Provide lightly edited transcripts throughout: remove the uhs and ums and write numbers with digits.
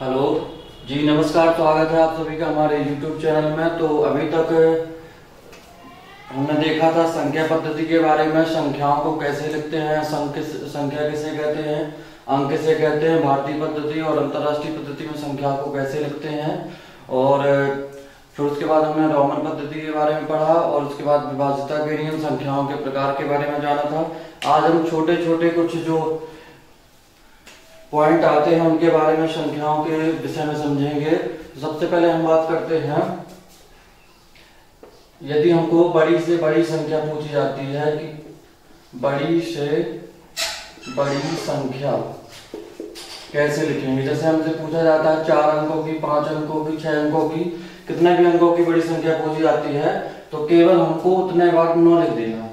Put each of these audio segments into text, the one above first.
Hello जी, नमस्कार। स्वागत है आप सभी का हमारे YouTube चैनल में। तो अभी तक हमने देखा था संख्या पद्धति के बारे में, संख्याओं को कैसे लिखते हैं, संख्या किसे कहते हैं, अंक किसे कहते हैं, भारतीय पद्धति और अंतर्राष्ट्रीय पद्धति में संख्या को कैसे लिखते हैं। और फिर उसके बाद हमने रोमन पद्धति के बारे में पढ़ा और उसके बाद विभाज्यता के नियम, संख्याओं के प्रकार के बारे में जाना था। आज हम छोटे छोटे कुछ जो पॉइंट आते हैं उनके बारे में, संख्याओं के विषय में समझेंगे। सबसे पहले हम बात करते हैं, यदि हमको बड़ी से बड़ी संख्या पूछी जाती है कि बड़ी से बड़ी संख्या कैसे लिखेंगे। जैसे हमसे पूछा जाता है 4 अंकों की, 5 अंकों की, 6 अंकों की, कितने भी अंकों की बड़ी संख्या पूछी जाती है तो केवल हमको उतने बार 9 लिख देना है।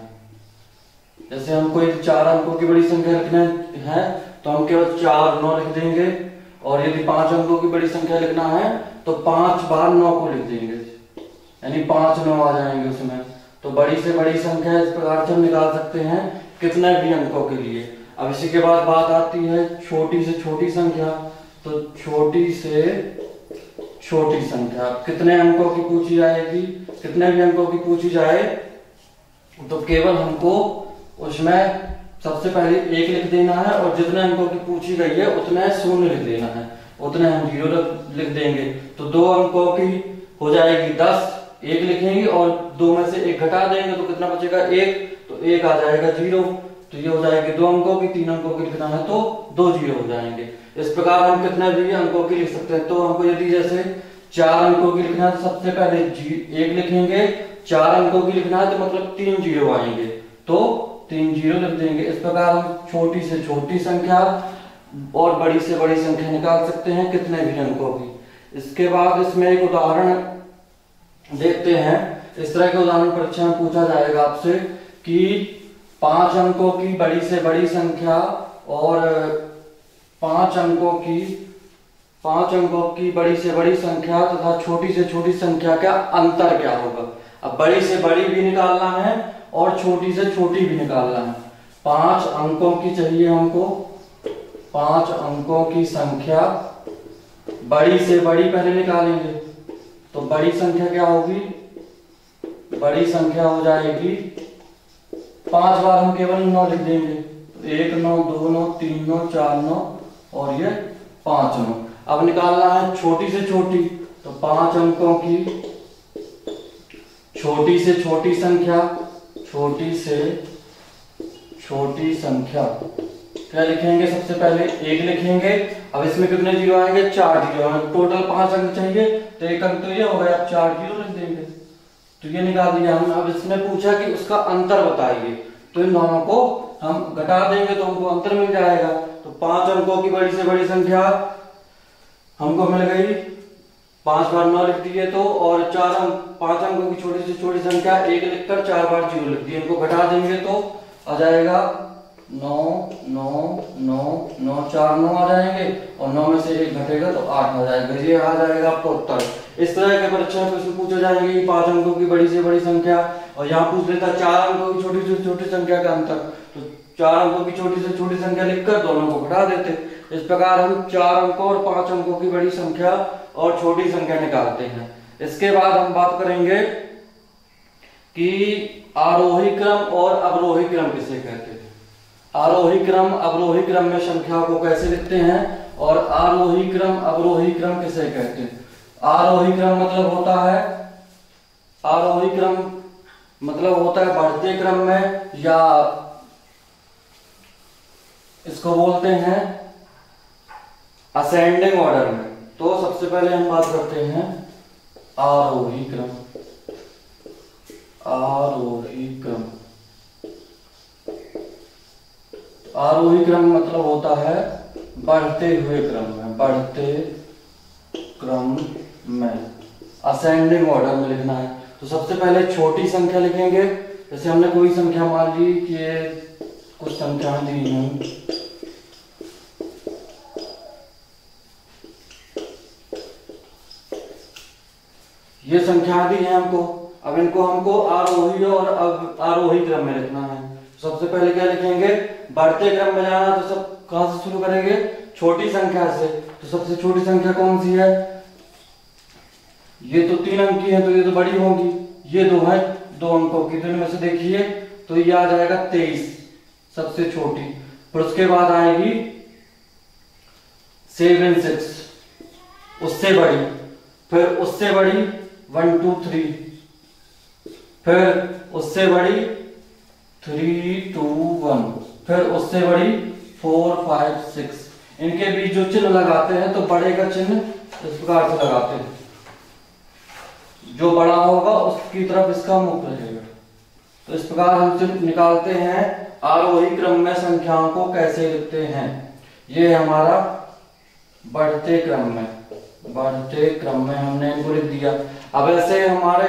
जैसे हमको 4 अंकों की बड़ी संख्या लिखना है तो हम केवल 4 9 लिख देंगे, और यदि 5 अंकों की बड़ी संख्या लिखना है तो 5 बार 9 को लिख देंगे, यानी 5 9 आ जाएंगे उसमें। तो बड़ी से बड़ी संख्या इस प्रकार से हम निकाल सकते हैं कितने भी अंकों के लिए। अब इसी के बाद बात आती है छोटी से छोटी संख्या। तो छोटी से छोटी संख्या कितने अंकों की पूछी जाएगी, कितने भी अंकों की पूछी जाए तो केवल हमको उसमें सबसे पहले 1 लिख देना है, और जितने अंकों की पूछी गई है उतने 0 लिख देना है, उतने हम 0 लिख देंगे। तो 2 अंकों की हो जाएगी 10, 1 लिखेंगे और 2 में से 1 घटा देंगे तो कितना बचेगा 1, तो 1 आ जाएगा 0। तो ये हो जाएगी 2 अंकों की, 3 अंकों की लिखना है तो 2 0 हो जाएंगे। इस प्रकार हम कितने भी अंकों की लिख सकते हैं। तो हमको यदि जैसे 4 अंकों की लिखना है तो सबसे पहले 1 लिखेंगे, 4 अंकों की लिखना है तो मतलब 3 0 आएंगे तो 3 0 लिख देंगे। इस प्रकार हम छोटी से छोटी संख्या और बड़ी से बड़ी संख्या निकाल सकते हैं कितने भी अंकों की। इसके बाद इसमें एक उदाहरण देखते हैं। इस तरह के उदाहरण परीक्षा में पूछा जाएगा आपसे कि 5 अंकों की बड़ी से बड़ी संख्या और 5 अंकों की बड़ी से बड़ी संख्या तथा छोटी से छोटी संख्या का अंतर क्या होगा। अब बड़ी से बड़ी भी निकालना है और छोटी से छोटी भी निकालना है। 5 अंकों की चाहिए हमको, 5 अंकों की संख्या बड़ी से बड़ी पहले निकालेंगे। तो बड़ी संख्या क्या होगी, बड़ी संख्या हो जाएगी 5 बार हम केवल 9 लिख देंगे। तो 1 9 2 9 3 9 4 9 और ये 5 9। अब निकालना है छोटी से छोटी। तो 5 अंकों की छोटी से छोटी संख्या, छोटी से छोटी संख्या क्या लिखेंगे, सबसे पहले 1 लिखेंगे। अब इसमें कितने 0 आएंगे, 4 0 आएंगे। टोटल 5 अंक चाहिए तो 1 अंक तो ये हो गया, 4 0 लिख देंगे। तो ये निकाल दिया हम। अब इसने पूछा कि उसका अंतर बताइए, तो इन दोनों को हम घटा देंगे तो हमको अंतर मिल जाएगा। तो 5 अंकों की बड़ी से बड़ी संख्या हमको मिल गई, 5 बार 9 लिख दिए तो, और 5 अंकों की छोटी से छोटी संख्या 1 लिखकर 4 बार 0 लिख दिए। इनको घटा देंगे तो आ जाएगा 9 9 9 9 4 9 आ जाएंगे, और 9 में से 1 घटेगा तो 8 आ जाएगा। ये आ जाएगा आपका उत्तर। इस तरह के परीक्षा में प्रश्न पूछे जाएंगे 5 अंकों की बड़ी से बड़ी संख्या, और यहाँ पूछ लेता 4 अंकों की छोटी से छोटी संख्या का अंतर। तो 4 अंकों की छोटी से छोटी संख्या लिखकर दोनों को घटा देते। इस प्रकार हम 4 अंकों और 5 अंकों की बड़ी संख्या और छोटी संख्या निकालते हैं। इसके बाद हम बात करेंगे कि आरोही क्रम और अवरोही क्रम किसे कहते हैं। आरोही क्रम अवरोही क्रम में संख्या को कैसे लिखते हैं, और आरोही क्रम अवरोही क्रम किसे कहते हैं। आरोही क्रम मतलब होता है, आरोही क्रम मतलब होता है बढ़ते क्रम में, या इसको बोलते हैं असेंडिंग ऑर्डर में। तो सबसे पहले हम बात करते हैं आरोही क्रम। आरोही क्रम, आरोही क्रम मतलब होता है बढ़ते हुए क्रम में, बढ़ते क्रम में असेंडिंग ऑर्डर में लिखना है। तो सबसे पहले छोटी संख्या लिखेंगे। जैसे हमने कोई संख्या मान ली कि कुछ संख्या दी है, ये संख्या दी है हमको। अब इनको हमको आरोही और आरोही क्रम में लिखना है। सबसे पहले क्या लिखेंगे, बढ़ते क्रम में जाना तो सब कहां से शुरू करेंगे, छोटी संख्या से। तो सबसे छोटी संख्या कौन सी है? ये तो 3 अंक की है तो ये तो बड़ी होगी। ये दो है 2 अंकों की, तो इनमें से देखिए तो ये आ जाएगा 23 सबसे छोटी। फिर उसके बाद आएगी 7 6 उससे बड़ी, फिर उससे बड़ी 1 2 3, फिर उससे बड़ी 3 2 1, फिर उससे बड़ी 4 5 6। इनके बीच जो चिन्ह लगाते हैं तो बड़े का चिन्ह इस प्रकार से लगाते हैं, जो बड़ा होगा उसकी तरफ इसका मुख रहेगा। तो इस प्रकार हम चिन्ह निकालते हैं। आरोही क्रम में संख्याओं को कैसे लिखते हैं? ये हमारा बढ़ते क्रम में हमने इनको लिख दिया। अब ऐसे हमारे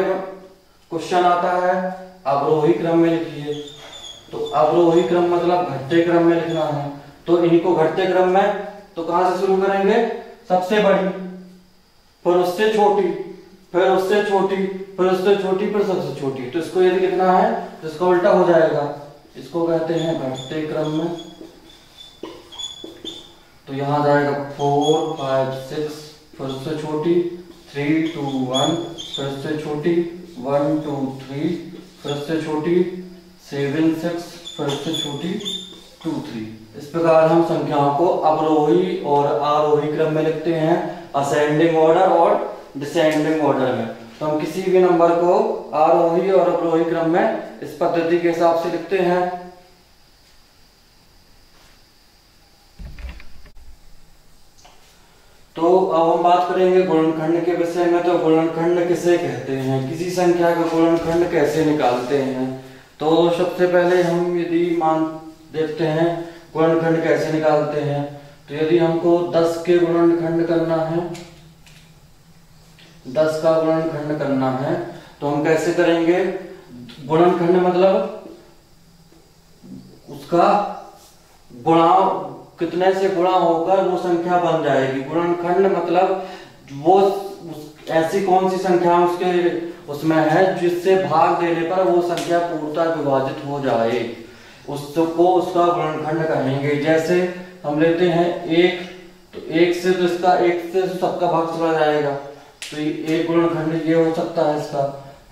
क्वेश्चन आता है अवरोही क्रम में लिखिए, तो अवरोही क्रम मतलब घटते क्रम में लिखना है। तो इनको घटते क्रम में तो कहां से शुरू करेंगे? सबसे बड़ी, फिर उससे छोटी, फिर उससे छोटी, फिर उससे छोटी, फिर सबसे छोटी। तो इसको यदि लिखना है तो इसका उल्टा हो जाएगा, इसको कहते हैं घटते क्रम में। तो यहां जाएगा 4 5 6, फिर उससे छोटी 3 2 1, फिर उससे छोटी 1 2 3, फिर उससे छोटी 7 6, फिर उससे छोटी 2 3। इस प्रकार हम संख्याओं को अवरोही और आरोही क्रम में लिखते हैं, असेंडिंग ऑर्डर और डिसेंडिंग ऑर्डर में। तो हम किसी भी नंबर को आरोही और अवरोही क्रम में इस पद्धति के हिसाब से लिखते हैं। तो अब हम बात करेंगे गुणनखंड के विषय में। तो गुणनखंड किसे कहते हैं, किसी संख्या का गुणनखंड कैसे निकालते हैं? तो सबसे पहले हम यदि मान देखते हैं गुणनखंड कैसे निकालते हैं। तो यदि हमको 10 के गुणनखंड करना है, 10 का गुणनखंड करना है तो हम कैसे करेंगे? गुणनखंड मतलब उसका गुणा कितने से गुणा होकर वो संख्या बन जाएगी। गुणनखंड मतलब वो ऐसी कौन सी संख्या उसके उसमें है जिससे भाग देने पर वो संख्या पूर्णतः विभाजित हो जाए, उसको उसका गुणनखंड कहेंगे। जैसे हम लेते हैं 1, तो 1 से तो इसका 1 से सबका भाग चला जाएगा, तो एक गुणनखंड ये हो सकता है इसका।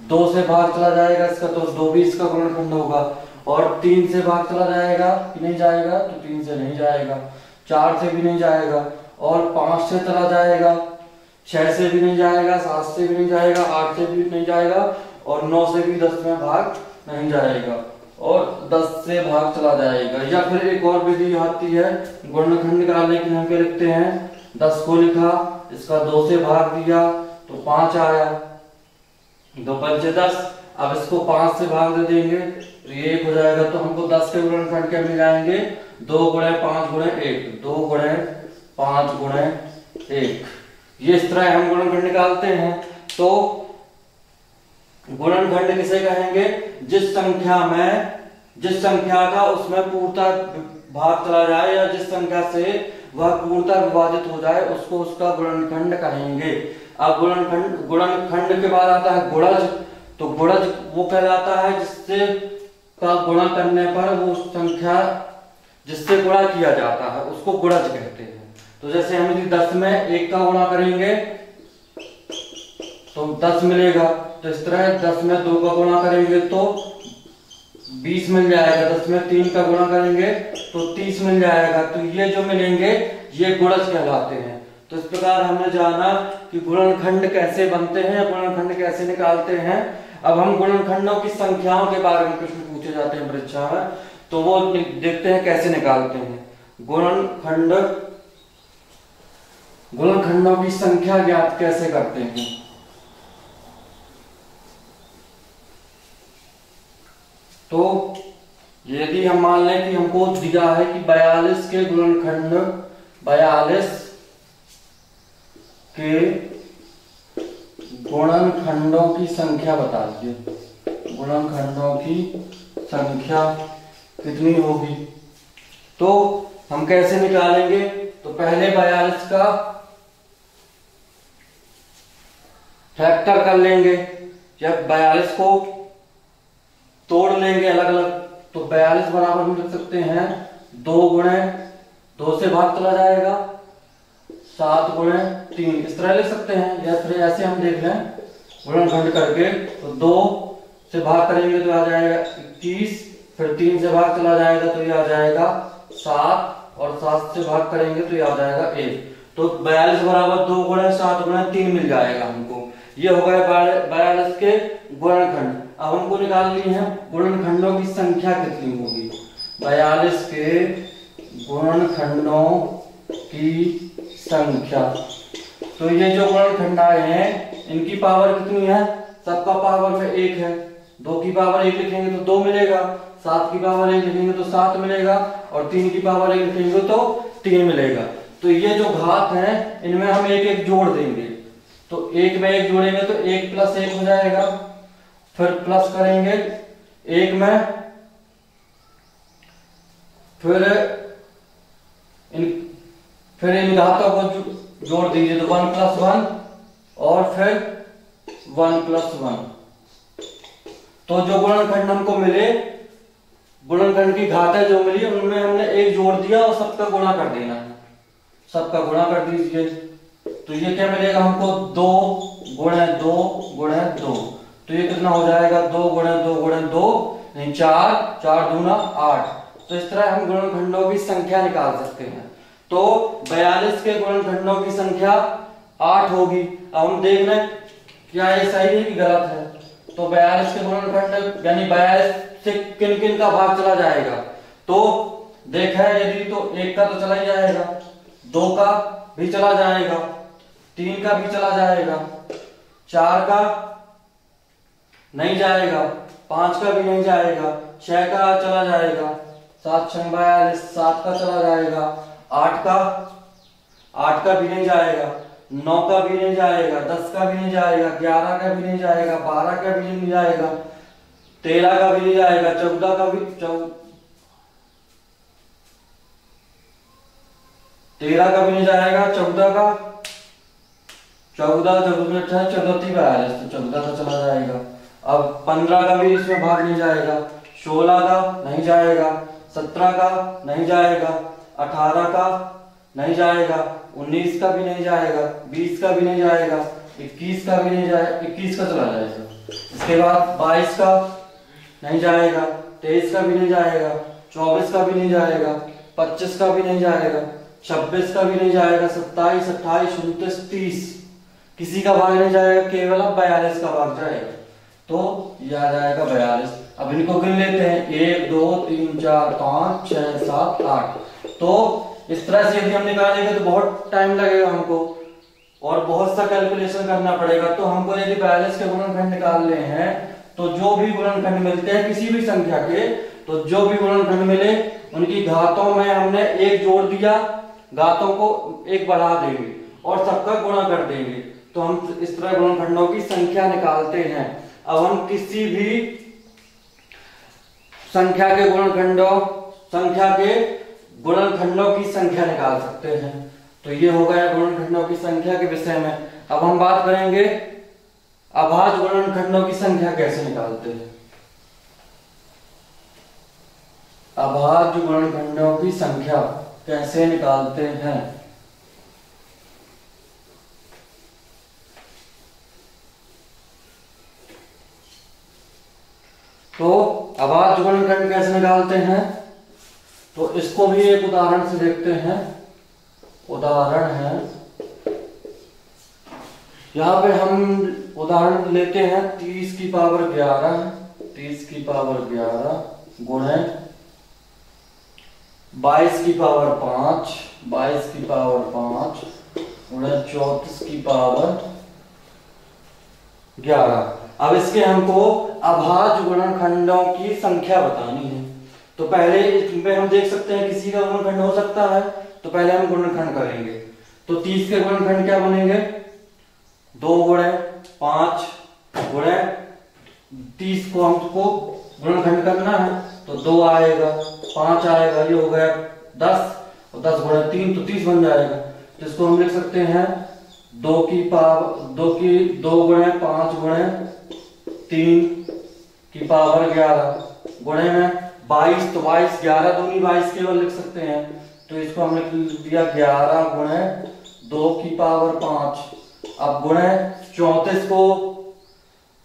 2 से भाग चला जाएगा इसका, तो 2 भी इसका गुणनखंड होगा। और 3 से भाग चला जाएगा कि नहीं जाएगा? तो 3 से नहीं जाएगा। 4 से भी नहीं जाएगा, और 5 से चला जाएगा, 6 से भी नहीं जाएगा, 7 से भी नहीं जाएगा, 8 से भी नहीं जाएगा, और 9 से भी 10 में भाग नहीं जाएगा, और 10 से भाग चला जाएगा। या फिर एक और विधि आती है गुणनखंड निकालने की। हम क्या लिखते हैं? 10 को लिखा, इसका 2 से भाग दिया तो 5 आया, 2 पंचे 10। अब इसको 5 से भाग दे देंगे तो ये 1 हो जाएगा। तो हमको 10 के गुणनखंड क्या मिल जाएंगे? 2 गुणे 5 गुणे 1, 2 गुणे 5 गुणे 1। ये इस तरह हम गुणनखंड निकालते हैं। तो गुणनखंड किसे कहेंगे? जिस संख्या का उसमें पूर्णतः भाग चला जाए या जिस संख्या से वह पूर्णतः विभाजित हो जाए उसको उसका गुणनखंड कहेंगे। अब गुणनखंड के बाद आता है गुणज। तो गुणज वो कहलाता है जिससे का गुणा करने पर वो संख्या जिससे गुणा किया जाता है उसको गुणज कहते हैं। तो जैसे हम यदि 10 में 1 का गुणा करेंगे तो 10 मिलेगा। तो इस तरह 10 में 2 का गुणा करेंगे तो 20 मिल जाएगा, 10 में 3 का गुणा करेंगे तो 30 मिल जाएगा। तो ये जो मिलेंगे ये गुणज कहलाते हैं। तो इस प्रकार हमने जाना कि गुणनखंड कैसे बनते हैं, गुणनखंड कैसे निकालते हैं। अब हम गुणनखंडों की संख्याओं के बारे में प्रश्न पूछे जाते हैं परीक्षा में, तो वो देखते हैं कैसे निकालते हैं। गुणनखंडों की संख्या ज्ञात कैसे करते हैं? तो यदि हम मान लें कि हमको दिया है कि 42 के गुणनखंड, 42 के गुणनखंडों की संख्या बताइए। गुणनखंडों की संख्या कितनी होगी? तो हम कैसे निकालेंगे? तो पहले 42 का फैक्टर कर लेंगे, जब 42 को तोड़ लेंगे अलग अलग, तो 42 बराबर हम लिख सकते हैं 2 गुणे 2 से भाग चला जाएगा 7 गुणे 3, इस तरह लिख सकते हैं। या फिर ऐसे हम देख लें गुणनखंड करके, तो 2 से भाग करेंगे तो आ जाएगा 21, फिर 3 से भाग चला जाएगा तो ये आ जाएगा 7, और 7 से भाग करेंगे तो ये आ जाएगा 1। तो 42 बराबर 2 गुणे 7 गुणे 3 मिल जाएगा हमको। ये हो गए 42 के गुणनखंड। अब हमको निकालनी है गुणनखंडों की संख्या कितनी होगी। 42 के गुणनखंडों की संख्या, तो ये जो गुणनखंड आए हैं इनकी पावर कितनी है, सबका पावर में 1 है। 2 की पावर 1 लिखेंगे तो 2 मिलेगा, 7 की पावर 1 लिखेंगे तो 7 मिलेगा, और 3 की पावर 1 लिखेंगे तो 3 मिलेगा। तो ये जो घात है इनमें हम एक एक जोड़ देंगे, तो 1 में 1 जोड़ेंगे तो 1 + 1 हो जाएगा, फिर प्लस करेंगे 1 में, फिर इन घातों को जोड़ दीजिए तो 1 + 1 और फिर 1 + 1। तो जो गुणनखंड हमको मिले, गुणनखंड की घातें जो मिली उनमें हमने 1 जोड़ दिया और सबका गुणा कर देना है, सबका गुणा कर दीजिए। तो ये क्या मिलेगा हमको, 2 गुणे 2 गुणे 2, तो ये कितना हो जाएगा, 2 गुणे 2 गुणे 2 नहीं 4, 4 दूना 8। तो इस तरह हम गुणनखंडों की संख्या निकाल सकते हैं। तो 42 के गुणनखंडों की संख्या 8 होगी। अब हम देख लें क्या ये सही है कि गलत है। तो 42 के गुणनखंड यानी 42 से किन किन का भाग चला जाएगा, तो देखा यदि तो 1 का तो चला ही जाएगा, 2 का भी चला जाएगा, 3 का भी चला जाएगा, 4 का नहीं जाएगा, 5 का भी नहीं जाएगा, 6 का चला जाएगा, 7 × 42 7 का चला जाएगा, 8 का भी नहीं जाएगा, 9 का भी नहीं जाएगा, 10 का भी नहीं जाएगा, 11 का भी नहीं जाएगा, 12 का भी नहीं जाएगा, 13 का भी नहीं जाएगा, 14 का भी 13 का भी नहीं जाएगा, 14 का 14 14 42 तो 14 का चला जाएगा। अब 15 का भी इसमें भाग नहीं जाएगा, 16 का नहीं जाएगा, 17 का नहीं जाएगा, 18 का नहीं जाएगा, 19 का भी नहीं जाएगा, 20 का भी नहीं जाएगा, 21 का भी नहीं जाएगा, 21 का चला जाएगा। इसके बाद 22 का नहीं जाएगा, 23 का भी नहीं जाएगा, 24 का भी नहीं जाएगा, 25 का भी नहीं जाएगा, 26 का भी नहीं जाएगा, 27 28 29 30 किसी का भाग नहीं जाएगा, केवल 42 का भाग जाएगा। तो यह आ जाएगा 42। अब इनको गिन लेते हैं, 1 2 3 4 5 6 7 8। तो इस तरह से यदि हम निकालेंगे तो बहुत टाइम लगेगा हमको और बहुत सा कैलकुलेशन करना पड़ेगा। तो हमको यदि 42 के गुणनखंड निकालने हैं तो जो भी गुणनखंड मिलते हैं किसी भी संख्या के, तो जो भी गुणनखंड मिले उनकी घातों में हमने 1 जोड़ दिया, घातों को 1 बढ़ा देंगे और सबका गुणा कर देंगे। तो हम इस तरह गुणनखंडों की संख्या निकालते हैं। अब हम किसी भी संख्या के गुणनखंडों की संख्या निकाल सकते हैं। तो ये हो गया गुणनखंडों की संख्या के विषय में। अब हम बात करेंगे अभाज्य गुणनखंडों की संख्या कैसे निकालते हैं। अभाज्य गुणनखंडों की संख्या कैसे निकालते हैं। तो अभाज्य गुणनखंड कैसे निकालते हैं, तो इसको भी एक उदाहरण से देखते हैं। उदाहरण है, यहां पे हम उदाहरण लेते हैं 30 की पावर 11 गुणे 22 की पावर 5 गुणे 34 की पावर 11। अब इसके हमको अभाज्य गुणनखंडों की संख्या बतानी है। तो पहले इसमें हम देख सकते हैं किसी का गुणनखंड हो सकता है, तो पहले हम गुणनखंड करेंगे। तो 30 के गुणनखंड क्या बनेंगे, 2 गुणे 5 गुणे 30 को हमको गुणनखंड करना है, तो 2 आएगा 5 आएगा, ये हो गया 10 और 10 गुणे 3 तो 30 बन जाएगा। तो इसको हम लिख सकते हैं 2 गुणे 5 गुणे 3 की पावर 11 गुणे में 22, तो 22 11 दूनी 22 केवल लिख सकते हैं। तो इसको हमने लिख दिया 11 गुणे 2 की पावर 5। अब गुणे 34 को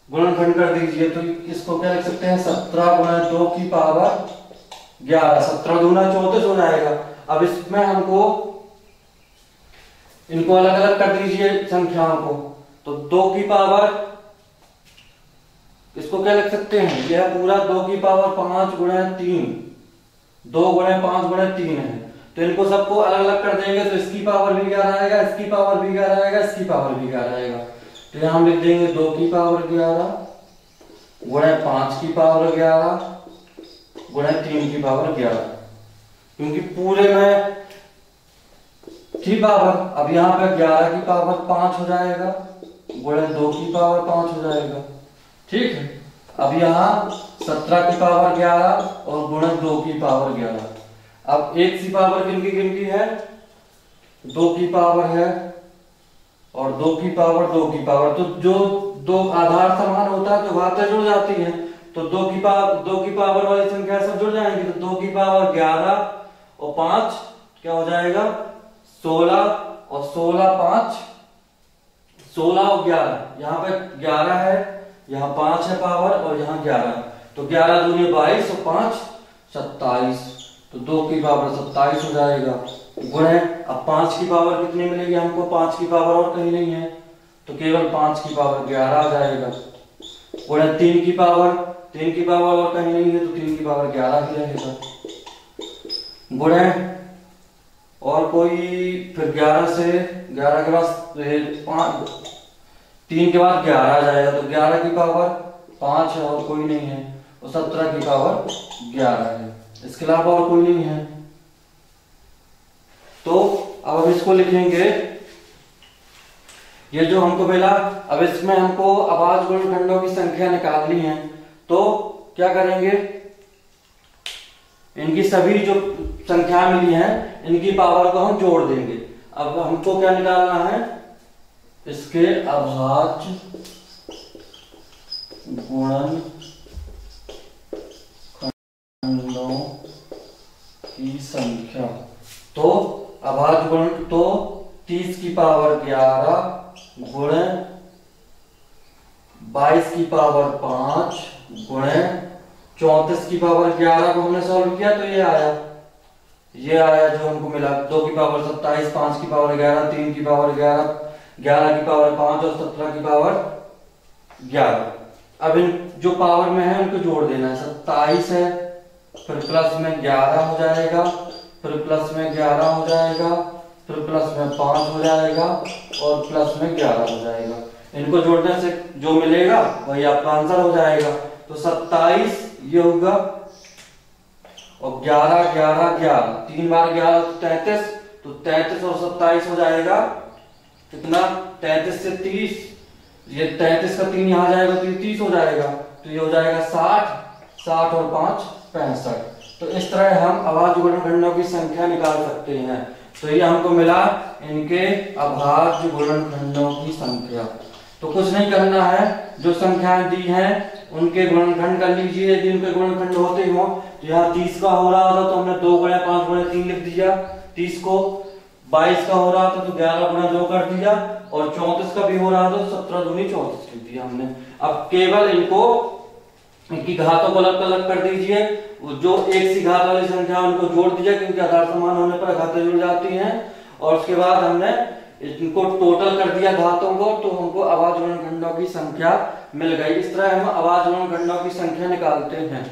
गुणनखंड कर दीजिए, तो इसको क्या लिख सकते हैं, 17 गुणे 2 की पावर 11। 17 दूना 34 हो जाएगा। अब इसमें हमको इनको अलग अलग कर दीजिए संख्याओं को, तो 2 की पावर, इसको क्या लिख सकते हैं, यह पूरा 2 की पावर 5 गुणे 3, 2 गुणे 5 गुणे 3 है। तो इनको सबको अलग अलग कर देंगे, तो इसकी पावर भी 11 आएगा, इसकी पावर भी 11 आएगा, इसकी पावर भी 11 आएगा। तो यहां हम लिख देंगे 2 की पावर 11 गुणे 5 की पावर 11 गुणे 3 की पावर 11, क्योंकि पूरे में थी पावर। अब यहाँ पे 11 की पावर 5 हो जाएगा गुणे 2 की पावर 5 हो जाएगा, ठीक है। अब यहाँ 17 की पावर 11 और गुणे 2 की पावर 11। अब एक सी पावर किनकी है, 2 की पावर है और 2 की पावर 2 की पावर, तो जो दो आधार समान होता है तो बातें जुड़ जाती हैं, तो 2 की पावर वाली संख्या सब जुड़ जाएंगी। तो 2 की पावर 11 और 5 क्या हो जाएगा, 16 और 16 5, 16 और 11, यहाँ पे 11 है, यहाँ 5 है पावर और यहाँ 11, तो 11 दूनी 22 और 5 27, तो 2 की पावर 27 हो जाएगा गुणे। अब 5 की पावर कितनी मिलेगी हमको, 5 की पावर और कहीं नहीं है, तो केवल 5 की पावर 11 आ जाएगा गुणे 3 की पावर और कहीं नहीं है, तो 3 की पावर 11 ही रहेगा गुणे, और कोई फिर 11 से 11 के बाद 3 के बाद 11 आ जाएगा, तो 11 की पावर 5 है और कोई नहीं है, और 17 की पावर 11 है, इसके अलावा और कोई नहीं है। तो अब हम इसको लिखेंगे, ये जो हमको मिला, अब इसमें हमको अभाज्य गुणनखंडों की संख्या निकालनी है, तो क्या करेंगे, इनकी सभी जो संख्या मिली है इनकी पावर को हम जोड़ देंगे। अब हमको क्या निकालना है, इसके अभाज्य गुणनखंडों की संख्या, तो अभाज्य गुण, तो 30 की पावर 11 गुणे 22 की पावर 5 गुणे 34 की पावर 11 को हमने सॉल्व किया, तो ये आया जो हमको मिला, 2 की पावर 27, 5 की पावर 11, 3 की पावर 11, 11 की पावर 5 और 17 की पावर 11। अब इन जो पावर में है उनको जोड़ देना है, 27 है, फिर प्लस में 11 हो जाएगा, फिर प्लस में 11 हो जाएगा, फिर प्लस में 5 हो जाएगा और प्लस में 11 हो जाएगा। इनको जोड़ने से जो मिलेगा वही आपका आंसर हो जाएगा। तो 27 ये होगा और 11 11 11, 3 बार 11 तो 33, तो 33 और 27 हो जाएगा कितना, 33 से 30, ये 33 का 3 यहाँ जाएगा तो ये 30 हो जाएगा, तो ये हो जाएगा 60, 60 और 5 65। तो इस तरह हम अभाज्य गुणनखंडों की संख्या निकाल सकते हैं। तो ये हमको मिला इनके अभाज्य गुणनखंडों की संख्या। तो कुछ नहीं करना है, जो संख्याएं दी हैं उनके गुणनखंड कर लीजिए। यदि उनके गुणनखंड होते हो तो यहाँ 30 का हो रहा था तो हमने 2 गुणे 5 गुणे 3 लिख दिया, 30 को 22 का हो रहा था तो 11 गुणे 2 कर दिया, और 34 का भी हो रहा था तो 17 दूनी 34 लिख दिया हमने। अब केवल इनकी घातों को अलग अलग कर दीजिए, जो एक सी घात वाली संख्या उनको जोड़ दीजिए क्योंकि आधार समान होने पर घातें जुड़ जाती हैं, और उसके बाद हमने इनको टोटल कर दिया घातों को, तो हमको अभाज्य गुणनखंडों की संख्या मिल गई। इस तरह हम अभाज्य गुणनखंडों की संख्या निकालते हैं।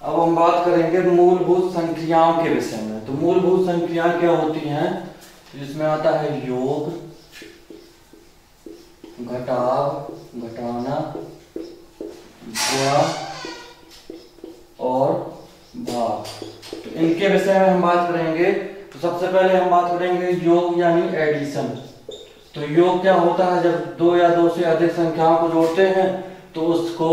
अब हम बात करेंगे मूलभूत संख्याओं के विषय में। तो मूलभूत संख्याएं क्या होती हैं, जिसमें आता है योग, घटाव, घटाना, गुणा और भाग। तो इनके विषय में हम बात करेंगे। तो सबसे पहले हम बात करेंगे योग यानी एडिशन। तो योग क्या होता है, जब 2 या 2 से अधिक संख्याओं को जोड़ते हैं तो उसको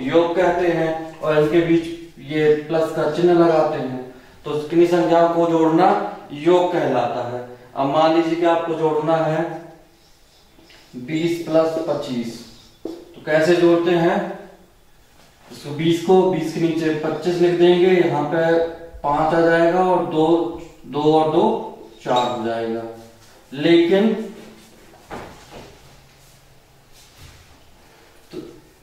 योग कहते हैं, और इनके बीच ये प्लस का चिन्ह लगाते हैं, तो किन्हीं संख्याओं को जोड़ना योग कहलाता है। अब मान लीजिए कि आपको जोड़ना है 20 प्लस 25, तो कैसे जोड़ते हैं, इसको 20 के नीचे 25 लिख देंगे, यहाँ पे 5 आ जाएगा और 2 और 2 4 हो जाएगा। लेकिन तो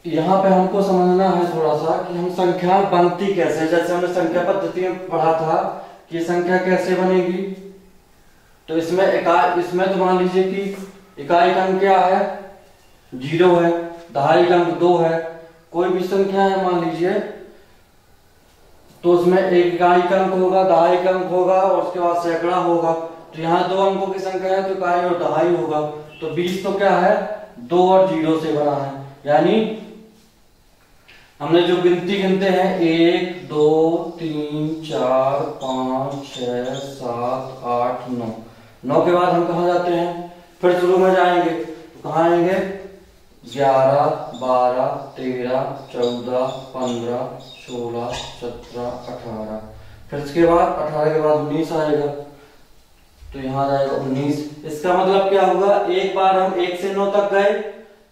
यहाँ पे हमको समझना है थोड़ा सा कि हम संख्या बनती कैसे। जैसे हमने संख्या पद्धति में पढ़ा था कि संख्या कैसे बनेगी। तो इसमें तो मान लीजिए कि इकाई अंक क्या है, 0 है, दहाई अंक 2 है, कोई भी संख्या है मान लीजिए, तो उसमें एक इकाई अंक होगा, दहाई अंक होगा और उसके बाद सैकड़ा होगा। तो यहाँ 2 अंकों की संख्या है तो इकाई और दहाई होगा। तो 20 तो क्या है, 2 और 0 से बना है। यानी हमने जो गिनती गिनते हैं 1 2 3 4 5 6 7 8 9, 9 के बाद हम कहाँ जाते हैं, फिर शुरू में जाएंगे तो कहाँ आएंगे, 11 12 13 14 15 16 17 18, फिर इसके बाद 18 के बाद 19 आएगा, तो यहाँ जाएगा 19। इसका मतलब क्या होगा, एक बार हम 1 से 9 तक गए,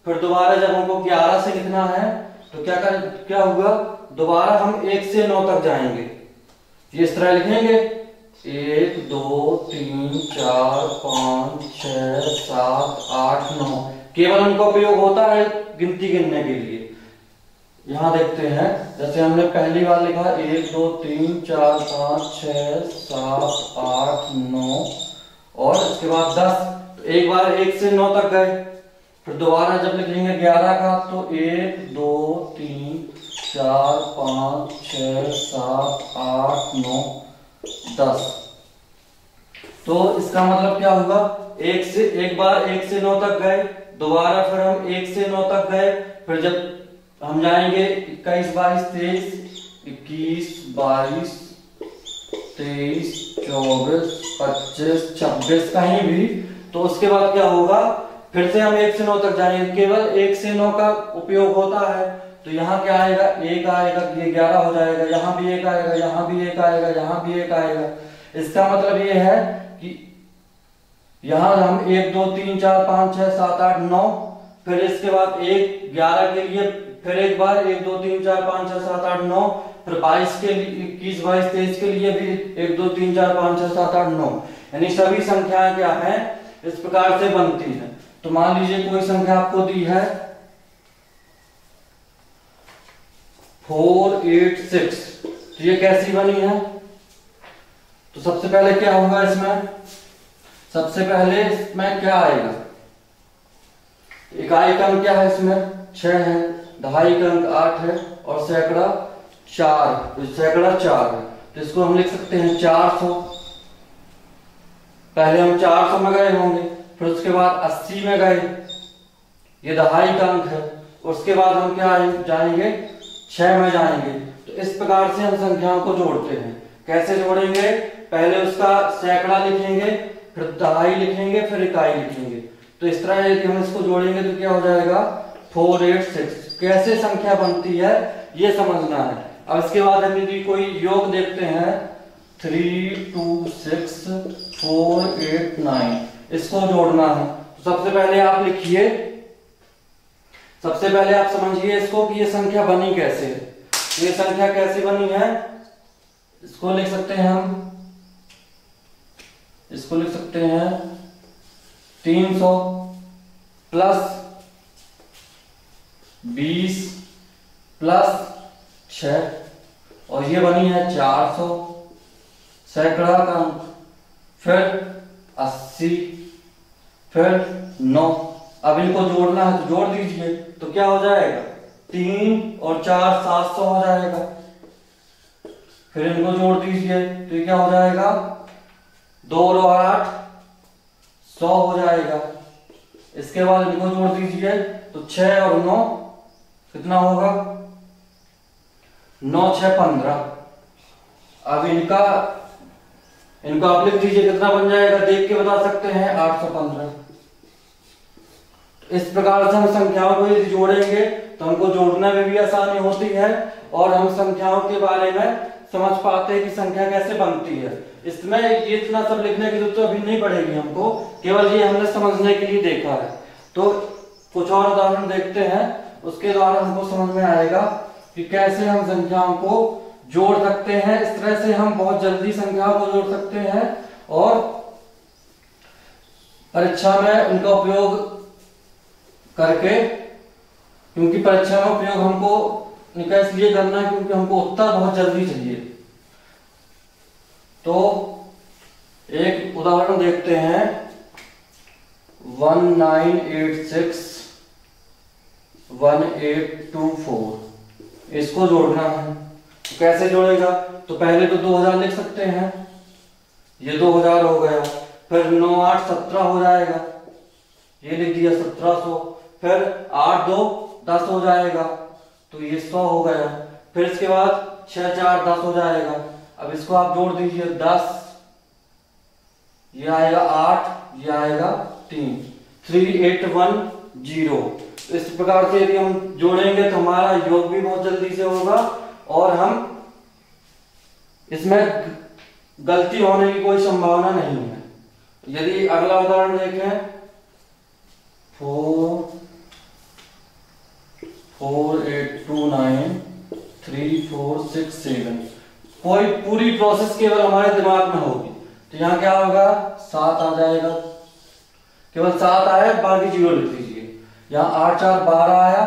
फिर दोबारा जब हमको 11 से लिखना है तो क्या होगा, दोबारा हम 1 से 9 तक जाएंगे। ये इस तरह लिखेंगे 1 2 3 4 5 6 7 8 9, केवल उनका उपयोग होता है गिनती गिनने के लिए। यहां देखते हैं, जैसे हमने पहली बार लिखा 1 2 3 4 5 6 7 8 9 और उसके बाद 10, तो एक बार 1 से 9 तक गए, फिर दोबारा जब लिखेंगे 11 का तो 1 2 3 4 5 6 7 8 9 10। तो इसका मतलब क्या होगा, एक बार 1 से 9 तक गए, दोबारा फिर हम 1 से 9 तक गए, फिर जब हम जाएंगे 21 22 23 21 22 23 24 25 26 कहीं भी, तो उसके बाद क्या होगा, फिर से हम 1 से 9 तक जाएंगे। केवल 1 से 9 का उपयोग होता है। तो यहाँ क्या आएगा, 1 आएगा, ये 11 हो जाएगा, यहाँ भी 1 आएगा, यहाँ भी 1 आएगा, यहाँ भी 1 आएगा। इसका मतलब ये है कि यहाँ हम 1 2 3 4 5 6 7 8 9, फिर इसके बाद 1 11 के लिए फिर एक बार 1 2 3 4 5 6 7 8 9, फिर 22 के लिए 21 22 23 के लिए भी 1 2 3 4 5 6 7 8 9। यानी सभी संख्याएं क्या है, इस प्रकार से बनती है। तो मान लीजिए कोई संख्या आपको दी है 4 8 6, तो ये कैसी बनी है। तो सबसे पहले क्या होगा, इसमें सबसे पहले इसमें क्या आएगा, इकाई अंक क्या है, इसमें 6 है, दहाई अंक 8 है और सैकड़ा 4, तो सैकड़ा 4 है। तो इसको हम लिख सकते हैं 400। पहले हम 400 में गए होंगे, फिर उसके बाद 80 में गए, ये दहाई का अंक है, उसके बाद हम क्या जाएंगे, 6 में जाएंगे। तो इस प्रकार से हम संख्याओं को जोड़ते हैं। कैसे जोड़ेंगे, पहले उसका सैकड़ा लिखेंगे, फिर दहाई लिखेंगे, फिर इकाई लिखेंगे। तो इस तरह यदि हम इसको जोड़ेंगे तो क्या हो जाएगा 4 8 6। कैसे संख्या बनती है ये समझना है। अब इसके बाद हम यदि कोई योग देखते हैं 3 2 6 4 8 9, इसको जोड़ना है। तो सबसे पहले आप लिखिए, सबसे पहले आप समझिए इसको कि ये संख्या बनी कैसे है। ये संख्या कैसे बनी है, इसको लिख सकते हैं हम, इसको लिख सकते हैं 300 प्लस 20 प्लस 6 और ये बनी है 400, सैकड़ा का अंक, फिर 80, फिर 9। अब इनको जोड़ना है तो जोड़ दीजिए, तो क्या हो जाएगा 3 और 4 700 हो जाएगा। फिर इनको जोड़ दीजिए तो ये क्या हो जाएगा 2 और 8 100 हो जाएगा। इसके बाद इनको जोड़ दीजिए तो 6 और 9 कितना होगा 9 6 15। अब इनका आप लिख दीजिए कितना बन जाएगा, देख के बता सकते हैं 815। इस प्रकार से हम संख्याओं को यदि जोड़ेंगे तो हमको जोड़ने में भी आसानी होती है और हम संख्याओं के बारे में समझ पाते हैं कि संख्या कैसे बनती है। इसमें ये इतना सब लिखने की जरूरत तो अभी नहीं पड़ेगी हमको, केवल ये हमने समझने के लिए देखा है। तो कुछ और उदाहरण देखते हैं, उसके द्वारा हमको समझ में आएगा कि कैसे हम संख्याओं को जोड़ सकते हैं। इस तरह से हम बहुत जल्दी संख्याओं को जोड़ सकते हैं और परीक्षा में उनका उपयोग करके, क्योंकि परीक्षा में उपयोग हमको इनका इसलिए करना है क्योंकि हमको उत्तर बहुत जल्दी चाहिए। तो एक उदाहरण देखते हैं, 1986 1824, इसको जोड़ना है। तो कैसे जोड़ेगा? तो पहले तो 2000 लिख सकते हैं, ये 2000 हो गया। फिर 9 8 17 हो जाएगा, ये लिख दिया 1700। फिर 8 2 10 हो जाएगा, तो ये 100 हो गया। फिर इसके बाद 6 4 10 हो जाएगा। अब इसको आप जोड़ दीजिए, 10, ये आएगा 8, ये आएगा 3, 3810। इस प्रकार से यदि हम जोड़ेंगे तो हमारा योग भी बहुत जल्दी से होगा और हम इसमें गलती होने की कोई संभावना नहीं है। यदि अगला उदाहरण देखें, 4 4 8 2 9 3 4 6 7, कोई पूरी प्रोसेस केवल हमारे दिमाग में होगी। तो यहाँ क्या होगा, 7 आ जाएगा, केवल 7 आया, बाकी 0 लिख दीजिए। यहाँ 8 4 12 आया,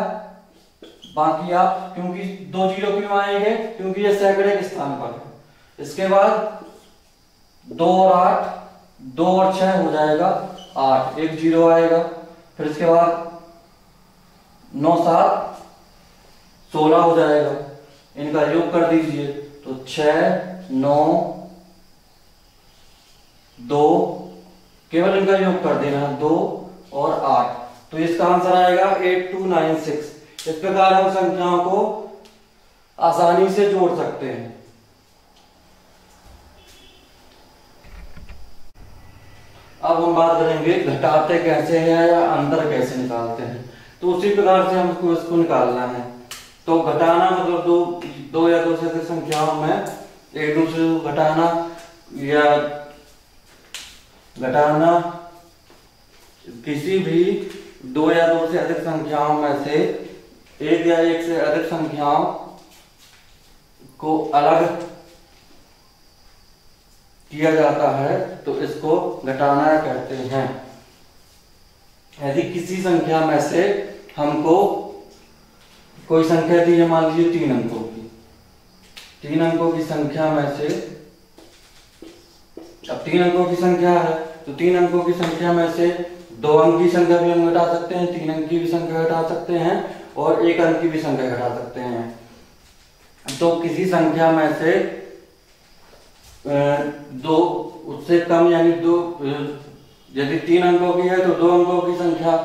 बाकी आप, क्योंकि 2 0 क्यों आएंगे, क्योंकि ये सैकड़े के स्थान पर है। इसके बाद 2 और 8, 2 और 6 हो जाएगा 8, एक 0 आएगा। फिर इसके बाद 9 7 16 हो जाएगा, इनका योग कर दीजिए। तो 6 9 2, केवल इनका योग कर देना, 2 और 8, तो इसका आंसर आएगा 8296। इस प्रकार हम संख्याओं को आसानी से जोड़ सकते हैं। अब हम बात करेंगे घटाते कैसे हैं या अंतर कैसे निकालते हैं। तो उसी प्रकार से हमको इसको निकालना है। तो घटाना मतलब दो या दो से अधिक संख्याओं में एक दूसरे को घटाना, या घटाना किसी भी 2 या 2 से अधिक संख्याओं में से एक या एक से अधिक संख्याओं को अलग किया जाता है, तो इसको घटाना कहते हैं। यदि किसी संख्या में से हमको कोई संख्या दी है, मान लीजिए 3 अंकों की, 3 अंकों की संख्या में से, अब 3 अंकों की संख्या है तो 3 अंकों की संख्या में से 2 अंक की संख्या भी हम घटा सकते हैं, 3 अंक की भी संख्या घटा सकते हैं और 1 अंक की भी संख्या घटा सकते हैं। तो किसी संख्या में से 2 उससे कम, यानी 2, यदि 3 अंकों की है तो 2 अंकों की संख्या,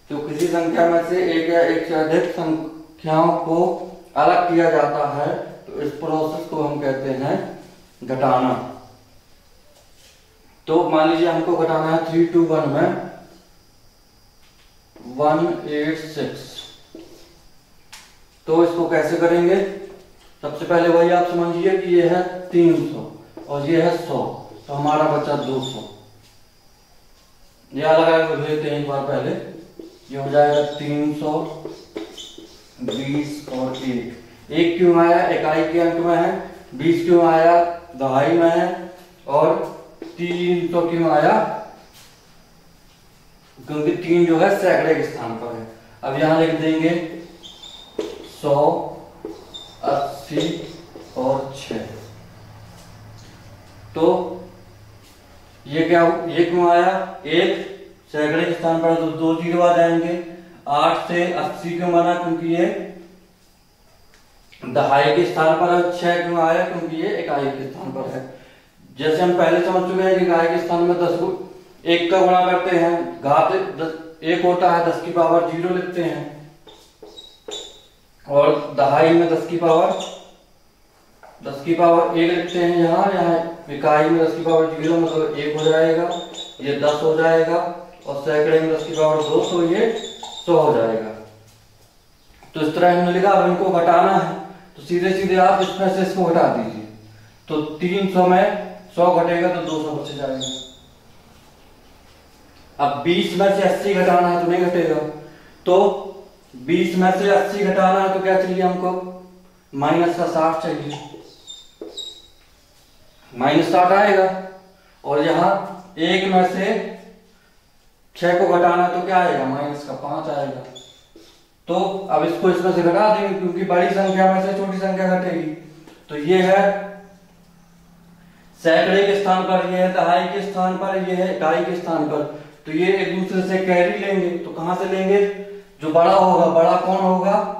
तो किसी संख्या में से एक या एक से अधिक संख्याओं को अलग किया जाता है, तो इस प्रोसेस को हम कहते हैं घटाना। तो मान लीजिए हमको घटाना है 3 2 1 में 186, तो इसको कैसे करेंगे? सबसे पहले वही आप समझिए कि ये है 300 और ये है 100, तो हमारा बचा 200। ये अलग अलग लेते हैं एक बार पहले, ये हो जाएगा 320 और 1 क्यों आया? इकाई के अंक में है। 20 क्यों आया? दहाई में है। और 300 क्यों आया? क्योंकि 3 जो है सैकड़े के स्थान पर है। अब यहां लिख देंगे 100 80 और 6। तो ये क्या, ये क्यों आया? 1 सैकड़े के स्थान पर, तो 2 0 आ जाएंगे। 8 से 80 क्यों बना? क्योंकि ये दहाई के स्थान पर है। 6 क्यों आया? क्योंकि ये इकाई के स्थान पर है। जैसे हम पहले समझ चुके हैं कि इकाई के स्थान में 10 को 1 का गुणा करते हैं, घात 1 होता है, 10 की पावर 0 लिखते हैं। और दहाई में 10 की पावर 1 लिखते हैं। यहाँ इकाई में 10 की पावर 0 मतलब 1 हो जाएगा, ये 10 हो जाएगा। और सैकड़े में 10 की पावर 2, तो ये 100 हो जाएगा। तो इस तरह हमने लिखा। अब इनको घटाना है तो सीधे सीधे आप इसमें से इसको घटा दीजिए। तो 300 में 100 घटेगा तो 200 बच जाएगा। अब 20 में से 80 घटाना है तो नहीं घटेगा। तो 20 में से 80 घटाना है तो क्या चाहिए हमको, माइनस का 60 चाहिए, -60 आएगा। और यहाँ 1 में से 6 को घटाना तो क्या आएगा, माइनस का 5 आएगा। तो अब इसको इसमें से घटा देंगे क्योंकि बड़ी संख्या में से छोटी संख्या घटेगी। तो ये है सैकड़े के स्थान पर, ये है दहाई के स्थान पर, ये है इकाई के स्थान पर। तो ये एक दूसरे से कैरी लेंगे। तो कहां से लेंगे, जो बड़ा होगा, बड़ा कौन होगा,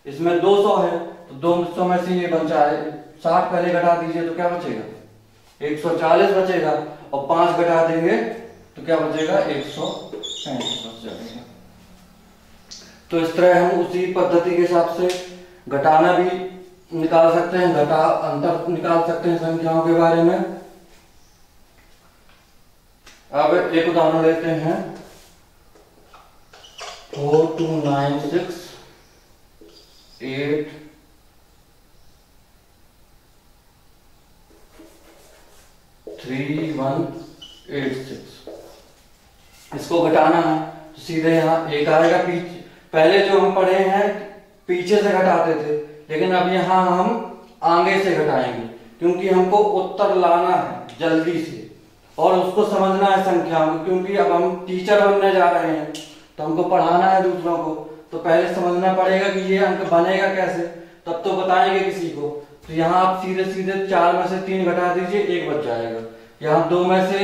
इसमें 200 है तो 200 में से ये बचा है 60 पहले घटा दीजिए तो क्या बचेगा, 140 बचेगा। और 5 घटा देंगे तो क्या बचेगा, 135 बच जाएगा। तो इस तरह हम उसी पद्धति के हिसाब से घटाना भी निकाल सकते हैं, घटा अंतर निकाल सकते हैं संख्याओं के बारे में। अब एक उदाहरण लेते हैं, 4296 8 3186। इसको घटाना है तो सीधे यहाँ एक आएगा। पीछे पहले जो हम पढ़े हैं पीछे से घटाते थे, लेकिन अब यहाँ हम आगे से घटाएंगे क्योंकि हमको उत्तर लाना है जल्दी से और उसको समझना है संख्याओं को। क्योंकि अब हम टीचर बनने जा रहे हैं तो हमको पढ़ाना है दूसरों को, तो पहले समझना पड़ेगा कि ये अंक बनेगा कैसे, तब तो बताएंगे किसी को। तो यहाँ आप सीधे सीधे 4 में से 3 घटा दीजिए, 1 बच जाएगा। यहाँ 2 में से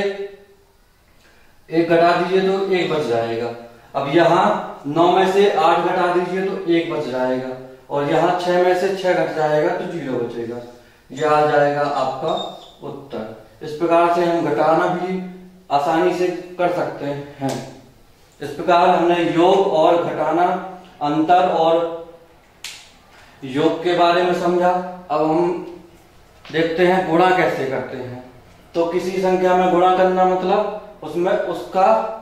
1 घटा दीजिए तो 1 बच जाएगा। अब यहाँ 9 में से 8 घटा दीजिए तो 1 बच जाएगा। और यहाँ 6 में से 6 घट जाएगा तो 0 बचेगा। यह आ जाएगा आपका उत्तर। इस प्रकार से हम घटाना भी आसानी से कर सकते हैं। इस प्रकार हमने योग और घटाना, अंतर और योग के बारे में समझा। अब हम देखते हैं गुणा कैसे करते हैं। तो किसी संख्या में गुणा करना मतलब उसमें उसका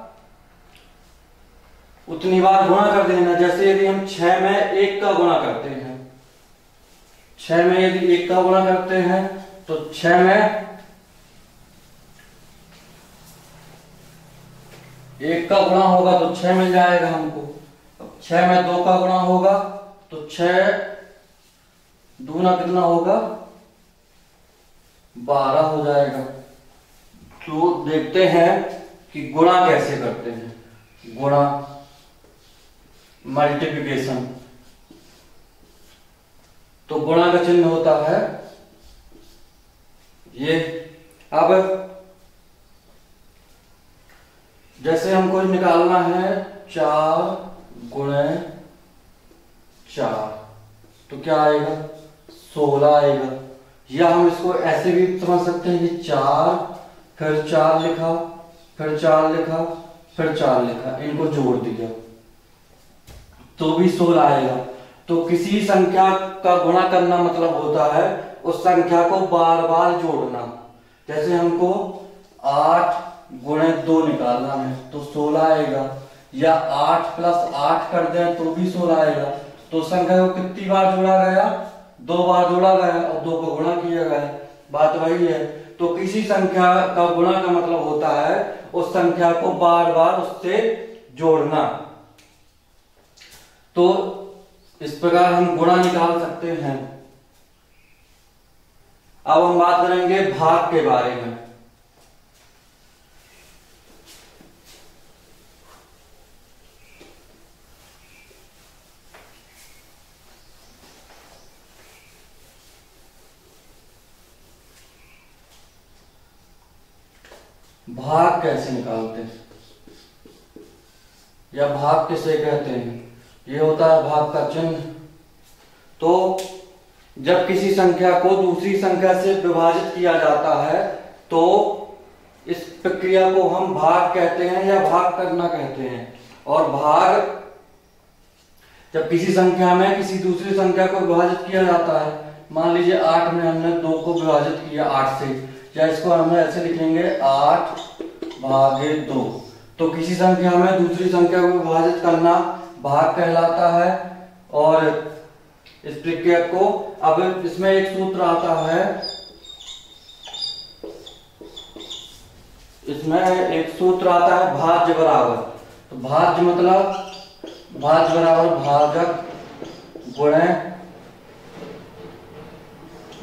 उतनी बार गुणा कर देना। जैसे यदि हम 6 में 1 का गुणा करते हैं, 6 में यदि 1 का गुणा करते हैं तो 6 में 1 का गुणा होगा तो 6 मिल जाएगा हमको। अब 6 में 2 का गुणा होगा तो 6 दूना कितना होगा, 12 हो जाएगा। तो देखते हैं कि गुणा कैसे करते हैं। गुणा, मल्टीप्लिकेशन। तो गुणा का चिन्ह होता है ये। अब जैसे हमको निकालना है 4 गुणे 4 तो क्या आएगा, 16 आएगा। या हम इसको ऐसे भी समझ सकते हैं कि 4 फिर 4 लिखा, फिर 4 लिखा, फिर 4 लिखा, इनको जोड़ दिया तो भी 16 आएगा। तो किसी संख्या का गुणा करना मतलब होता है उस संख्या को बार बार जोड़ना। जैसे हमको 8 गुणे 2 निकालना है तो 16 आएगा, या 8 + 8 कर दें तो भी 16 आएगा। तो संख्या को कितनी बार जोड़ा गया, 2 बार जोड़ा गया और 2 को गुणा किया गया। बात वही है। तो किसी संख्या का गुणा का मतलब होता है उस संख्या को बार बार उससे जोड़ना। तो इस प्रकार हम गुणा निकाल सकते हैं। अब हम बात करेंगे भाग के बारे में। भाग कैसे निकालते हैं या भाग किसे कहते हैं, ये होता है भाग का चिन्ह। तो जब किसी संख्या को दूसरी संख्या से विभाजित किया जाता है तो इस प्रक्रिया को हम भाग कहते हैं या भाग करना कहते हैं। और भाग जब किसी संख्या में किसी दूसरी संख्या को विभाजित किया जाता है, मान लीजिए 8 में हमने 2 को विभाजित किया 8 से, या इसको हम ऐसे लिखेंगे 8/2। तो किसी संख्या में दूसरी संख्या को विभाजित करना भाग कहलाता है। और इस प्रक्रिया को, अब इसमें एक सूत्र आता है, इसमें एक सूत्र आता है भाज्य बराबर। तो भाज्य मतलब भाज्य बराबर भाजक गुणे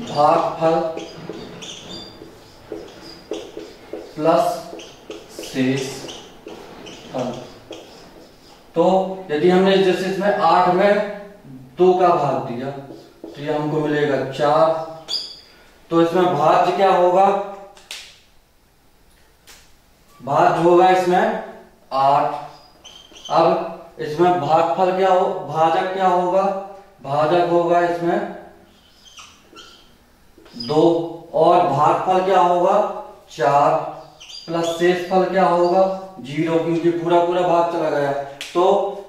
भागफल प्लस शेष फल। तो यदि हमने जैसे इसमें 8 में 2 का भाग दिया तो ये हमको मिलेगा 4। तो इसमें भाज्य क्या होगा, भाज्य होगा इसमें 8। अब इसमें भागफल क्या हो, भाजक क्या होगा, भाजक होगा इसमें 2 और भागफल क्या होगा 4 प्लस शेषफल क्या होगा 0, क्योंकि पूरा पूरा भाग चला गया। तो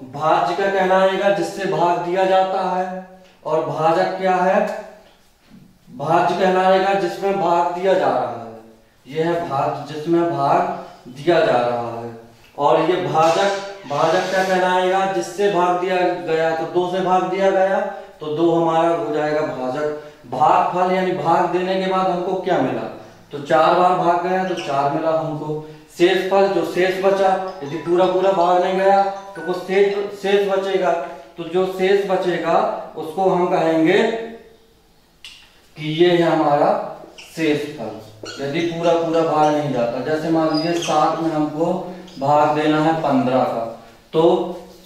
भाज्य का कहलाएगा जिससे भाग दिया जाता है, और भाजक क्या है, भाज्य कहलाएगा जिसमें भाग दिया जा रहा है। यह है भाज्य जिसमें भाग दिया जा रहा है। और ये भाजक, भाजक क्या कहलाएगा जिससे भाग दिया गया, तो 2 से भाग दिया गया तो 2 हमारा हो जाएगा भाजक। भागफल यानी भाग देने के बाद हमको क्या मिला, तो 4 बार भाग गया तो 4 मिला हमको। शेषफल जो शेष बचा, यदि पूरा पूरा भाग नहीं गया तो कुछ शेष बचेगा, तो जो शेष बचेगा उसको हम कहेंगे कि ये है हमारा शेषफल। यदि पूरा पूरा भाग नहीं जाता, जैसे मान लीजिए 7 में हमको भाग देना है 15 का, तो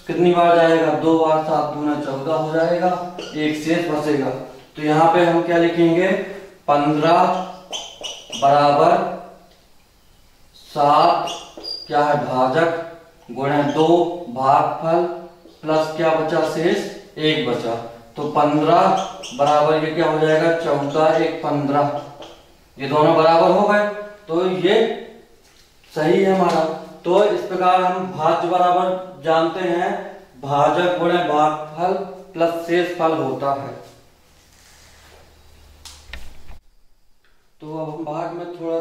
कितनी बार जाएगा, 2 बार, 7 दूना 14 हो जाएगा, एक शेष बचेगा। तो यहाँ पे हम क्या लिखेंगे, 15 बराबर 7 क्या है भाजक गुणे 2 भागफल प्लस क्या बचा शेष 1 बचा। तो 15 बराबर ये क्या हो जाएगा 14 1 15, ये दोनों बराबर हो गए, तो ये सही है हमारा। तो इस प्रकार हम भाज्य बराबर जानते हैं भाजक गुणे भागफल प्लस शेषफल होता है। तो अब हम भाग में थोड़ा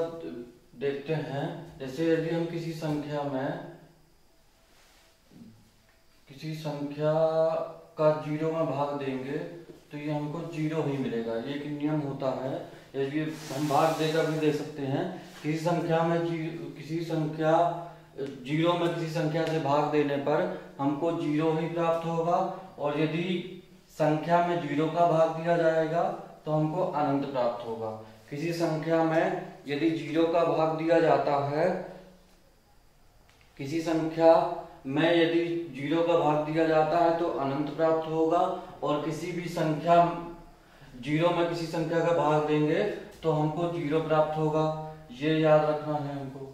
देखते हैं। जैसे यदि हम किसी संख्या का 0 में भाग देंगे तो ये हमको 0 ही मिलेगा। ये एक नियम होता है, यदि हम भाग देकर भी दे सकते हैं। किसी संख्या में 0 में किसी संख्या से भाग देने पर हमको 0 ही प्राप्त होगा, और यदि संख्या में 0 का भाग दिया जाएगा तो हमको अनंत प्राप्त होगा। किसी संख्या में यदि 0 का भाग दिया जाता है, किसी संख्या में यदि 0 का भाग दिया जाता है तो अनंत प्राप्त होगा, और किसी भी संख्या 0 में किसी संख्या का भाग देंगे तो हमको 0 प्राप्त होगा। ये याद रखना है हमको।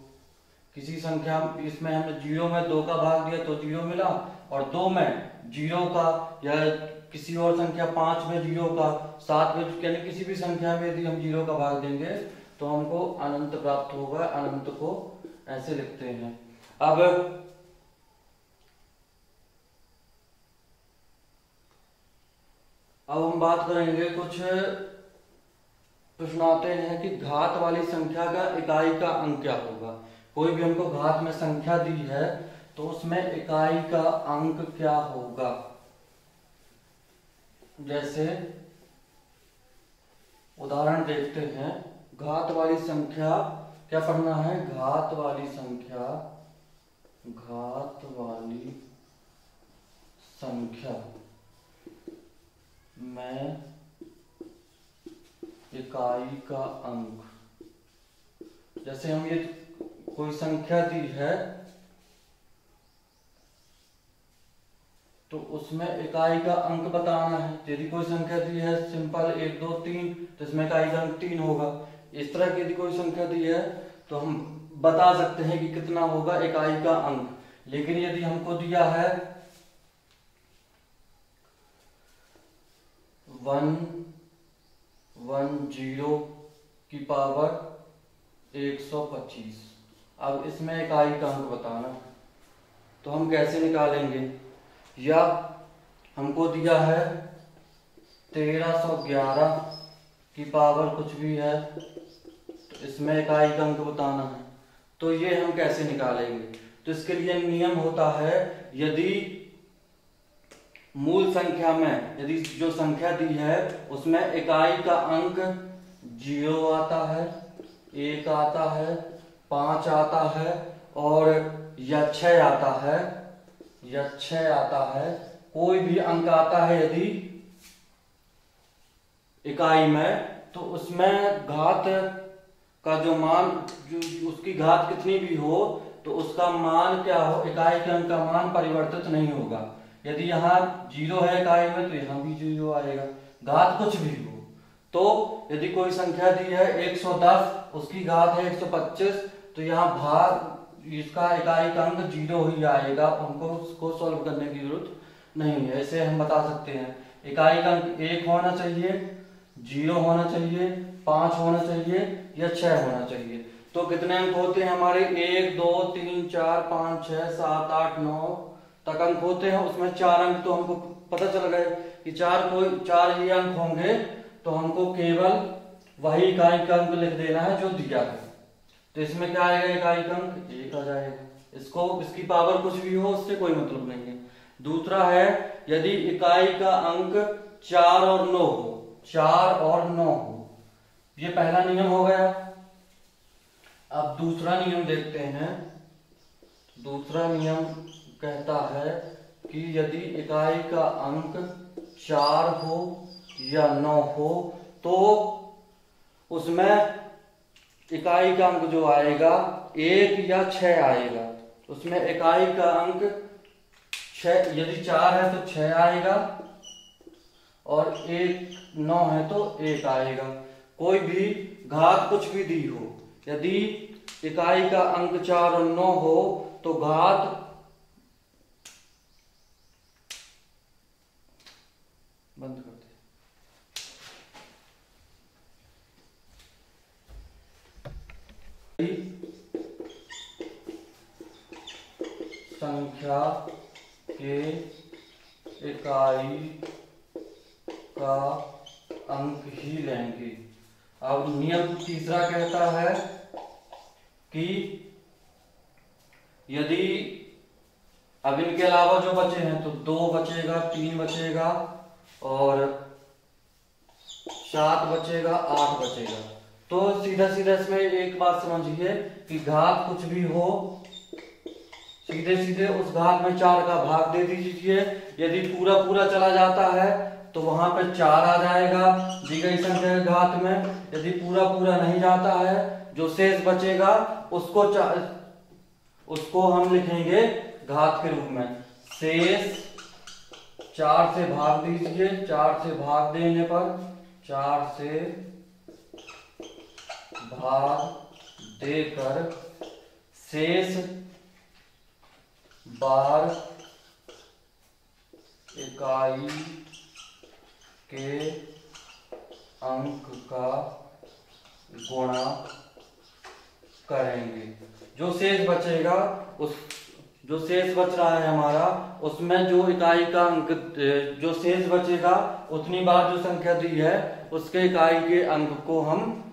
किसी संख्या, इसमें हमने 0 में 2 का भाग दिया तो 0 मिला, और 2 में 0 का, या किसी और संख्या 5 में 0 का, 7 में, यानी किसी भी संख्या में यदि हम 0 का भाग देंगे तो हमको अनंत प्राप्त होगा। अनंत को ऐसे लिखते हैं। अब हम बात करेंगे, कुछ प्रश्न आते हैं कि घात वाली संख्या का इकाई का अंक क्या होगा। कोई भी हमको घात में संख्या दी है तो उसमें इकाई का अंक क्या होगा। जैसे उदाहरण देखते हैं, घात वाली संख्या क्या पढ़ना है, घात वाली संख्या में इकाई का अंक। जैसे हम ये कोई संख्या दी है तो उसमें इकाई का अंक बताना है। यदि कोई संख्या दी है सिंपल 1 2 3 तो इसमें इकाई का अंक 3 होगा। इस तरह की यदि कोई संख्या दी है तो हम बता सकते हैं कि कितना होगा इकाई का अंक। लेकिन यदि हमको दिया है 110 की पावर 125, अब इसमें इकाई का अंक बताना, तो हम कैसे निकालेंगे। या हमको दिया है 1311 की पावर कुछ भी है, तो इसमें इकाई का अंक बताना है, तो ये हम कैसे निकालेंगे। तो इसके लिए नियम होता है, यदि मूल संख्या में यदि जो संख्या दी है उसमें इकाई का अंक 0 आता है, 1 आता है, 5 आता है और या 6 आता है, या 6 आता है, कोई भी अंक आता है यदि इकाई में, तो उसमें घात का जो मान, जो उसकी घात कितनी भी हो तो उसका मान क्या हो, इकाई के अंक का मान परिवर्तित नहीं होगा। यदि यहाँ 0 है इकाई में तो यहाँ भी 0 आएगा, घात कुछ भी हो। तो यदि कोई संख्या दी है 110, उसकी घात है 125, तो यहाँ भाग इसका इकाई का अंक 0 ही आएगा, उनको उसको सॉल्व करने की जरूरत नहीं है। ऐसे हम बता सकते हैं इकाई का अंक 1 होना चाहिए, 0 होना चाहिए, 5 होना चाहिए या 6 होना चाहिए। तो कितने अंक होते हैं हमारे, 1 2 3 4 5 6 7 8 9 तक अंक होते हैं। उसमें 4 अंक तो हमको पता चल गए कि 4 ही अंक होंगे, तो हमको केवल वही इकाई का अंक लिख देना है जो दिया है। तो इसमें क्या आएगा, इकाई का अंक 1 आ जाएगा। इसकी पावर कुछ भी हो उससे कोई मतलब नहीं है। दूसरा है यदि इकाई का अंक 4 और 9 हो, 4 और 9 हो, ये पहला नियम हो गया। अब दूसरा नियम देखते हैं। दूसरा नियम कहता है कि यदि इकाई का अंक 4 हो या 9 हो तो उसमें इकाई का अंक जो आएगा 1 या 6 आएगा। उसमें इकाई का अंक 6, यदि 4 है तो 6 आएगा और 9 है तो 1 आएगा। कोई भी घात कुछ भी दी हो, यदि इकाई का अंक 4 और 9 हो तो घात बंद कर दे। संख्या के इकाई का अंक ही लेंगे। अब नियम तीसरा कहता है कि यदि अब इनके अलावा जो बचे हैं तो 2 बचेगा, 3 बचेगा और 7 बचेगा, 8 बचेगा। तो सीधा सीधा इसमें एक बात समझिए कि घात कुछ भी हो, सीधे सीधे उस घात में 4 का भाग दे दीजिए। यदि पूरा पूरा चला जाता है तो वहां पे 4 आ जाएगा दी गई संख्या के घात में। यदि पूरा पूरा नहीं जाता है, जो शेष बचेगा उसको हम लिखेंगे घात के रूप में। शेष 4 से भाग दीजिए, 4 से भाग देने पर 4 से भाग देकर शेष बार इकाई के अंक का गुणा करेंगे। जो शेष बचेगा, जो शेष बच रहा है हमारा, उसमें जो इकाई का अंक, जो शेष बचेगा उतनी बार जो संख्या दी है उसके इकाई के अंक को हम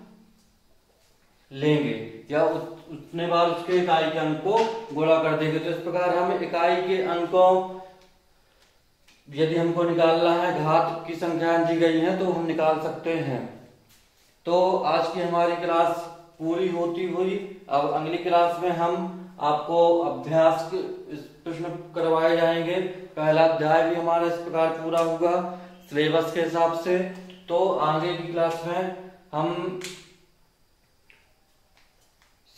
लेंगे या उतने बार उसके इकाई के अंक को गुणा कर देंगे। तो इस प्रकार हम इकाई के अंकों, यदि हमको निकालना है, घात की संख्या दी गई है तो हम निकाल सकते हैं। तो आज की हमारी क्लास पूरी होती हुई, अब अगली क्लास में हम आपको अभ्यास के प्रश्न करवाए जाएंगे। पहला अध्याय भी हमारा इस प्रकार पूरा होगा सिलेबस के हिसाब से। तो आगे की क्लास में हम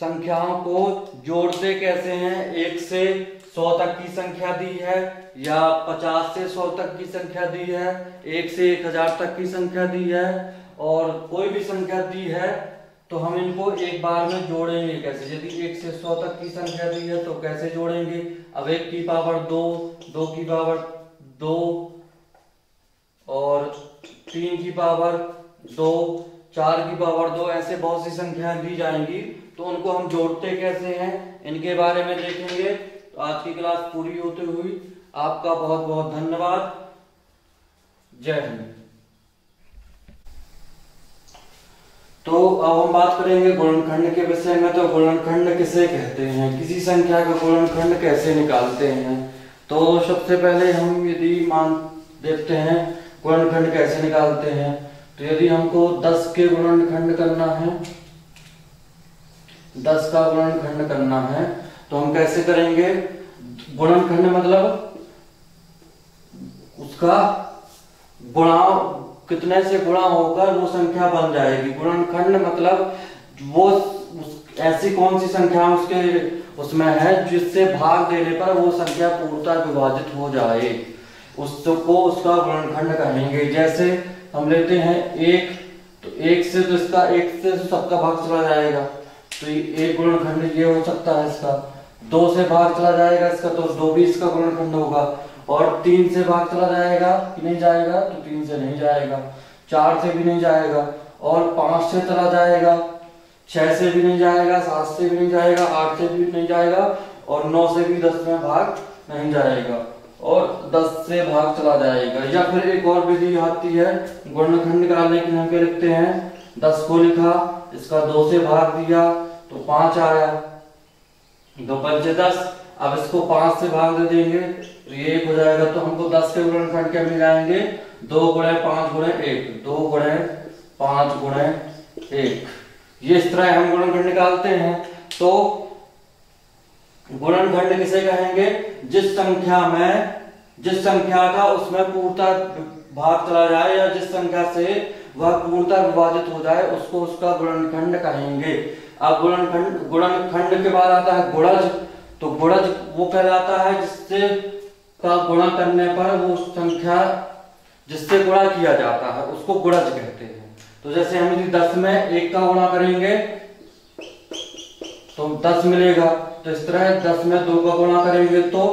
संख्याओं को जोड़ते कैसे हैं, 1 से 100 तक की संख्या दी है या 50 से 100 तक की संख्या दी है, 1 से 1000 तक की संख्या दी है, और कोई भी संख्या दी है तो हम इनको एक बार में जोड़ेंगे कैसे। यदि 1 से 100 तक की संख्या दी है तो कैसे जोड़ेंगे। अब 1 की पावर 2, 2 की पावर 2 और 3 की पावर 2, 4 की पावर 2, ऐसे बहुत सी संख्याएं दी जाएंगी। तो उनको हम जोड़ते कैसे हैं, इनके बारे में देखेंगे। तो आज की क्लास पूरी होते हुई आपका बहुत बहुत धन्यवाद। जय हिंद। तो अब हम बात करेंगे गुणनखंड के विषय में। तो गुणनखंड किसे कहते हैं, किसी संख्या का गुणनखंड कैसे निकालते हैं। तो सबसे पहले हम यदि मान देखते हैं गुणनखंड कैसे निकालते हैं। तो यदि हमको 10 के गुणनखंड करना है, 10 का गुणनखंड करना है तो हम कैसे करेंगे। गुणनखंड मतलब उसका गुणा कितने से गुणा होकर वो संख्या बन जाएगी। गुणनखंड मतलब वो ऐसी कौन सी संख्या उसके उसमें है जिससे भाग देने पर वो संख्या पूर्णतः विभाजित हो जाए, उसको उसका गुणनखंड कहेंगे। जैसे हम लेते हैं एक, तो एक से तो इसका एक से सबका भाग चला जाएगा, तो एक गुणनखंड ये हो सकता है इसका। दो से भाग चला जाएगा इसका, तो दो भी इसका गुणनखंड होगा। और तीन से भाग चला जाएगा कि नहीं जाएगा, तो तीन से नहीं जाएगा। चार से भी नहीं जाएगा, और पांच से चला जाएगा, छह से भी नहीं जाएगा, सात से भी नहीं जाएगा, आठ से भी नहीं जाएगा, और नौ से भी 10 में भाग नहीं जाएगा, और 10 से भाग चला जाएगा। या फिर एक और विधि आती है गुणनखंड निकालने की, हम क्या लिखते हैं 10 को लिखा, इसका 2 से भाग दिया तो 5 आया, 2 पंचे 10। अब इसको 5 से भाग दे देंगे तो ये 1 हो जाएगा। तो हमको 10 के गुणनखंड क्या मिल जाएंगे, 2 गुणे 5 गुणे 1, 2 गुणे 5 गुणे 1। ये इस तरह हम गुणनखंड निकालते हैं। तो गुणनखंड किसे कहेंगे, जिस संख्या का उसमें पूर्णतः भाग चला जाए या जिस संख्या से वह पूर्णतः विभाजित हो जाए उसको उसका गुणनखंड कहेंगे। अब गुणनखंड के बाद आता है गुणज। तो गुणज वो कहलाता है जिससे का गुणा करने पर वो संख्या जिससे गुणा किया जाता है उसको गुणज कहते हैं। तो जैसे हम यदि 10 में 1 का गुणा करेंगे तो 10 मिलेगा। तो इस तरह 10 में 2 का गुणा करेंगे तो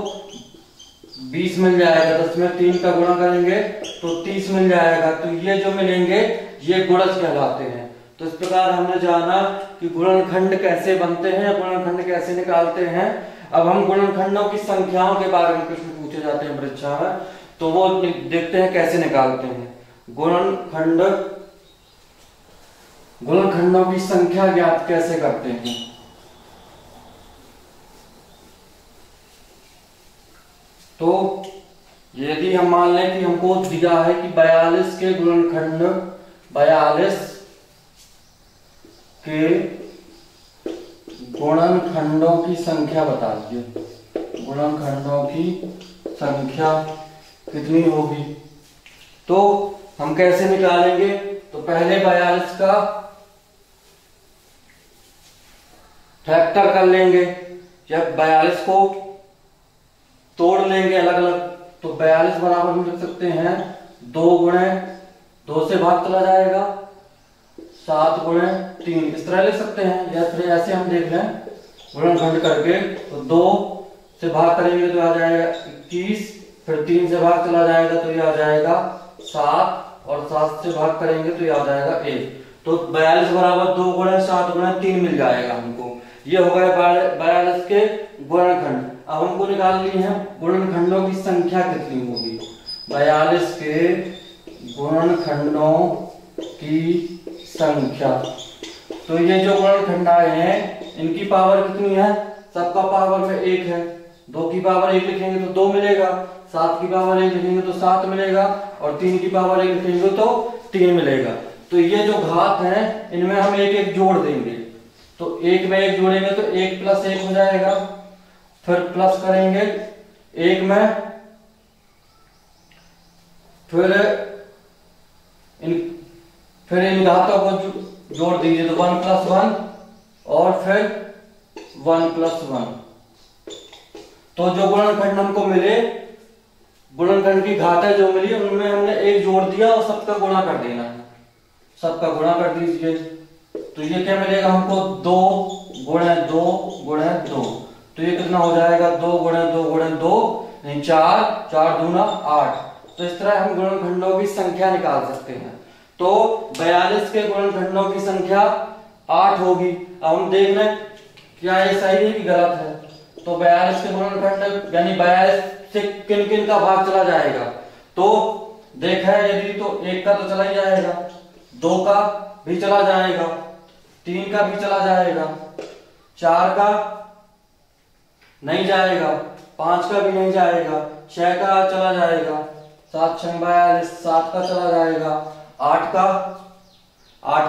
20 मिल जाएगा, 10 में 3 का गुणा करेंगे तो 30 मिल जाएगा। तो ये जो मिलेंगे ये गुणज कहलाते हैं। तो इस प्रकार हमने जाना कि गुणनखंड कैसे बनते हैं, गुणनखंड कैसे निकालते हैं। अब हम गुणनखंडों की संख्याओं के बारे में प्रश्न पूछे जाते हैं परीक्षा में, तो वो देखते हैं कैसे निकालते हैं। गुणनखंडों की संख्या ज्ञात कैसे करते हैं। तो यदि हम मान लें कि हमको दिया है कि 42 के गुणनखंड, 42 के गुणनखंडों की संख्या बताइए। गुणनखंडों की संख्या कितनी होगी। तो हम कैसे निकालेंगे, तो पहले 42 का फैक्टर कर लेंगे, या 42 को तोड़ लेंगे अलग अलग। तो 42 बराबर हम लिख सकते हैं 2 गुणे 2 से भाग चला जाएगा 7 गुणे 3, इस तरह लिख सकते हैं। या फिर ऐसे हम देख लें गुणनखंड करके, तो 2 से भाग करेंगे तो आ जाएगा 21, फिर 3 से भाग चला जाएगा तो ये आ जाएगा 7, और 7 से भाग करेंगे तो ये आ जाएगा 1। तो 42 बराबर 2 गुणे 7 गुणे 3 मिल जाएगा हमको। ये हो गए 42 के गुणनखंड। अब हमको निकालनी है गुणनखंडों की संख्या कितनी होगी। 42 के गुणनखंडों की संख्या, तो ये जो गुणनखंड आए हैं इनकी पावर कितनी है, सबका पावर में 1 है। 2 की पावर 1 लिखेंगे तो 2 मिलेगा, 7 की पावर 1 लिखेंगे तो 7 मिलेगा, और 3 की पावर 1 लिखेंगे तो 3 मिलेगा। तो ये जो घात है इनमें हम एक एक जोड़ देंगे। तो 1 में 1 जोड़ेंगे तो 1 + 1 हो जाएगा, फिर प्लस करेंगे 1 में, फिर इन घातों को जोड़ दीजिए तो 1 + 1 और फिर 1 + 1। तो जो गुणनखंड हमको मिले, गुणनखंड की घातें जो मिली उनमें हमने 1 जोड़ दिया और सबका गुणा कर देना है। सबका गुणा कर दीजिए तो ये क्या मिलेगा हमको, 2 गुणे 2 गुणे 2। तो ये कितना हो जाएगा, 2 गुणे 2 गुणे 2 नहीं 4, 4 दूना 8। तो इस तरह हम गुणनखंडों की संख्या निकाल सकते हैं। तो 42 के गुणनखंडों की संख्या 8 होगी। अब हम देख लें क्या ये सही है कि गलत है। तो 42 के गुणनखंड यानी 42 से किन किन का भाग चला जाएगा। तो देखा है यदि तो 1 का तो चला ही जाएगा, 2 का भी चला जाएगा, 3 का भी चला जाएगा, 4 का नहीं जाएगा, 5 का भी नहीं जाएगा, 6 का चला जाएगा, 7 × 42, 7 का चला जाएगा, 8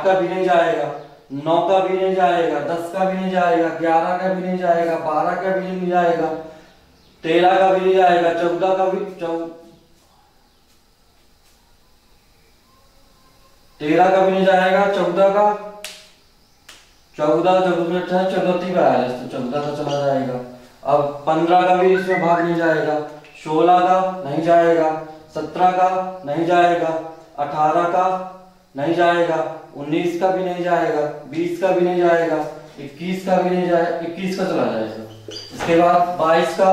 का भी नहीं जाएगा, 9 का भी नहीं जाएगा, 10 का भी नहीं जाएगा, 11 का भी नहीं जाएगा, 12 का भी नहीं जाएगा, 13 का भी नहीं जाएगा, 14 का भी 13 का भी नहीं जाएगा, 14 का, 14 14 42, तो 14 का चला जाएगा। अब 15 का भी इसमें भाग नहीं जाएगा, 16 का नहीं जाएगा, 17 का नहीं जाएगा, 18 का नहीं जाएगा, 19 का भी नहीं जाएगा, 20 का भी नहीं जाएगा, 21 का भी नहीं जाएगा, 21 का चला जाएगा। इसके बाद 22 का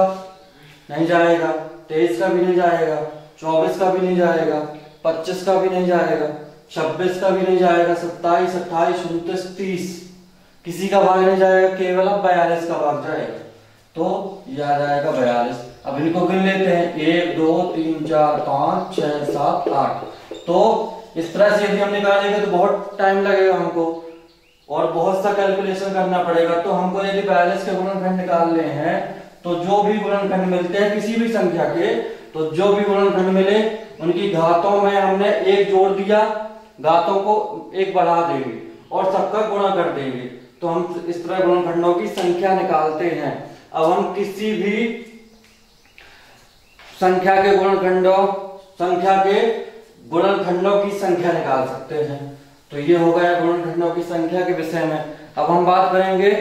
नहीं जाएगा, 23 का भी नहीं जाएगा, 24 का भी नहीं जाएगा, 25 का भी नहीं जाएगा, 26 का भी नहीं जाएगा, 27, 28, 29, 30 किसी का भाग नहीं जाएगा, केवल अब 42 का भाग जाएगा। तो यह आ जाएगा 42। अब इनको गिन लेते हैं, 1 2 3 4 5 6 7 8। तो इस तरह से यदि हम निकालेंगे तो बहुत टाइम लगेगा हमको और बहुत सा कैलकुलेशन करना पड़ेगा। तो हमको यदि 42 के गुणनखंड निकालने हैं तो जो भी गुणनखंड मिलते हैं किसी भी संख्या के, तो जो भी गुणनखंड मिले उनकी घातों में हमने 1 जोड़ दिया, घातों को 1 बढ़ा देंगे और सबका गुणा कर देंगे। तो हम इस तरह गुणनखंडों की संख्या निकालते हैं। अब हम किसी भी संख्या के गुणनखंडों की संख्या निकाल सकते हैं। तो ये हो गया गुणनखंडों की संख्या के विषय में। अब हम बात करेंगे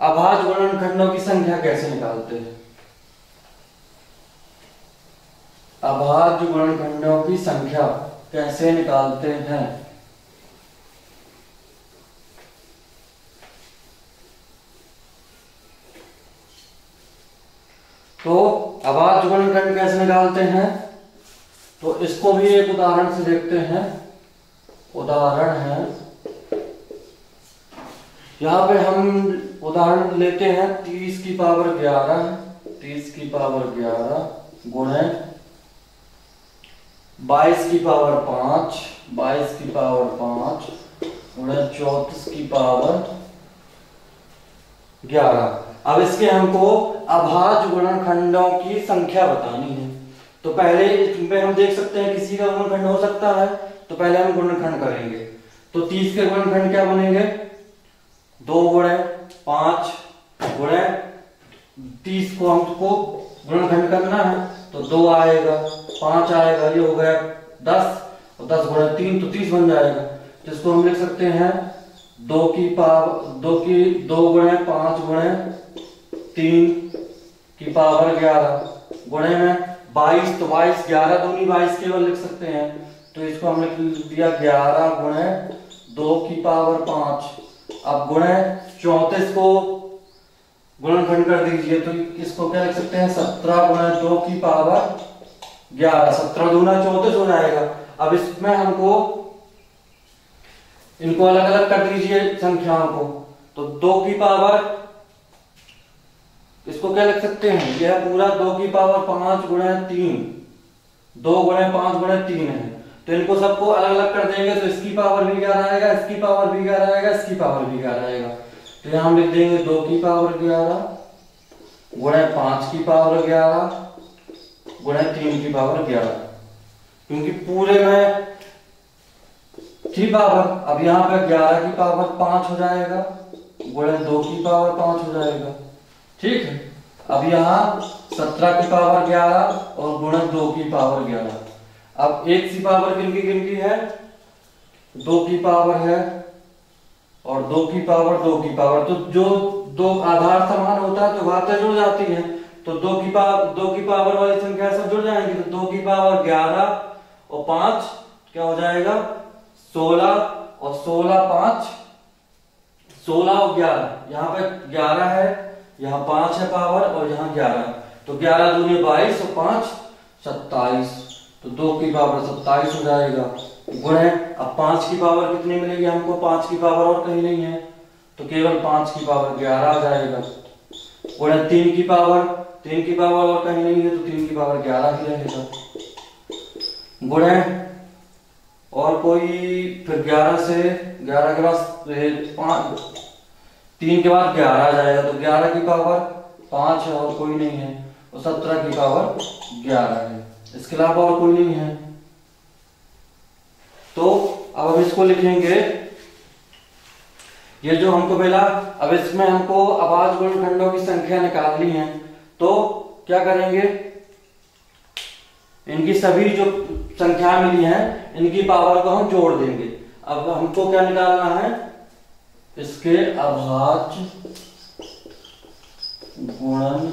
अभाज्य गुणनखंडों की संख्या कैसे निकालते हैं। अभाज्य गुणनखंडों की संख्या कैसे निकालते हैं। तो अभाज्य गुणनखंड कैसे निकालते हैं, तो इसको भी एक उदाहरण से देखते हैं। उदाहरण है, यहां पे हम उदाहरण लेते हैं 30 की पावर 11, 30 की पावर 11 गुणे 22 की पावर 5, 22 की पावर 5 गुणे 34 की पावर 11। अब इसके हमको अभाज्य गुणनखंडों की संख्या बतानी है। तो पहले इसमें हम देख सकते हैं किसी का गुणनखंड हो सकता है, तो पहले हम गुणनखंड करेंगे। तो 30 के गुणनखंड क्या बनेंगे, 2 गुणे 5 गुणे 30 को हमको गुणनखंड करना है, तो 2 आएगा, 5 आएगा, ये हो गया 10 और 10 गुणे 3 तो 30 बन जाएगा। जिसको हम लिख सकते हैं 2 गुणे 5 गुणे 3 की पावर 11 गुणे में 22, तो 22 11 दूनी 22 केवल लिख सकते हैं। तो इसको हमने लिख दिया 11 गुणे 2 की पावर 5। अब गुणे 34 को गुणनखंड कर दीजिए, तो इसको क्या लिख सकते हैं 17 गुणे 2 की पावर 11। 17 दूना 34 हो जाएगा। अब इसमें हमको इनको अलग अलग कर दीजिए संख्याओं को, तो 2 की पावर, इसको क्या लिख सकते हैं, यह पूरा 2 की पावर 5 गुणे 3, 2 गुणे 5 गुणे 3 है। तो इनको सबको अलग अलग कर देंगे, तो इसकी पावर भी 11 आएगा, इसकी पावर भी 11 आएगा, इसकी पावर भी 11 आएगा। तो यहां हम लिख देंगे 2 की पावर 11 गुणे 5 की पावर 11 गुणे 3 की पावर 11, क्योंकि पूरे में थी पावर। अब यहाँ पे 11 की पावर 5 हो जाएगा गुणे 2 की पावर 5 हो जाएगा, ठीक है। अब यहाँ 17 की पावर 11 और गुणे 2 की पावर 11। अब एक सी पावर किनकी है, 2 की पावर है और 2 की पावर 2 की पावर। तो जो दो आधार समान होता है तो घातें जुड़ जाती हैं, तो 2 की पावर वाली संख्या सब जुड़ जाएंगी। तो 2 की पावर 11 और 5 क्या हो जाएगा 16, और 16 5 16 और 11, यहाँ पे 11 है, यहाँ 5 है पावर और यहाँ 11, तो 11 दूनी 22 और 5 27, तो 2 की पावर 27 हो जाएगा गुणे। अब 5 की पावर कितनी मिलेगी हमको, 5 की पावर और कहीं नहीं है, तो केवल 5 की पावर 11 आ जाएगा गुणे 3 की पावर और कहीं नहीं है, तो 3 की पावर 11 ही रहेगा गुणे, और कोई फिर 11 के बाद 3 के बाद 11 आ जाएगा, तो 11 की पावर 5 है और कोई नहीं है, और 17 की पावर 11 है, इसके अलावा और कोई नहीं है। तो अब हम इसको लिखेंगे, ये जो हमको मिला। अब इसमें हमको अभाज्य गुणनखंडों की संख्या निकालनी है, तो क्या करेंगे, इनकी सभी जो संख्या मिली है इनकी पावर को हम जोड़ देंगे। अब हमको क्या निकालना है, इसके अभाज्य गुणन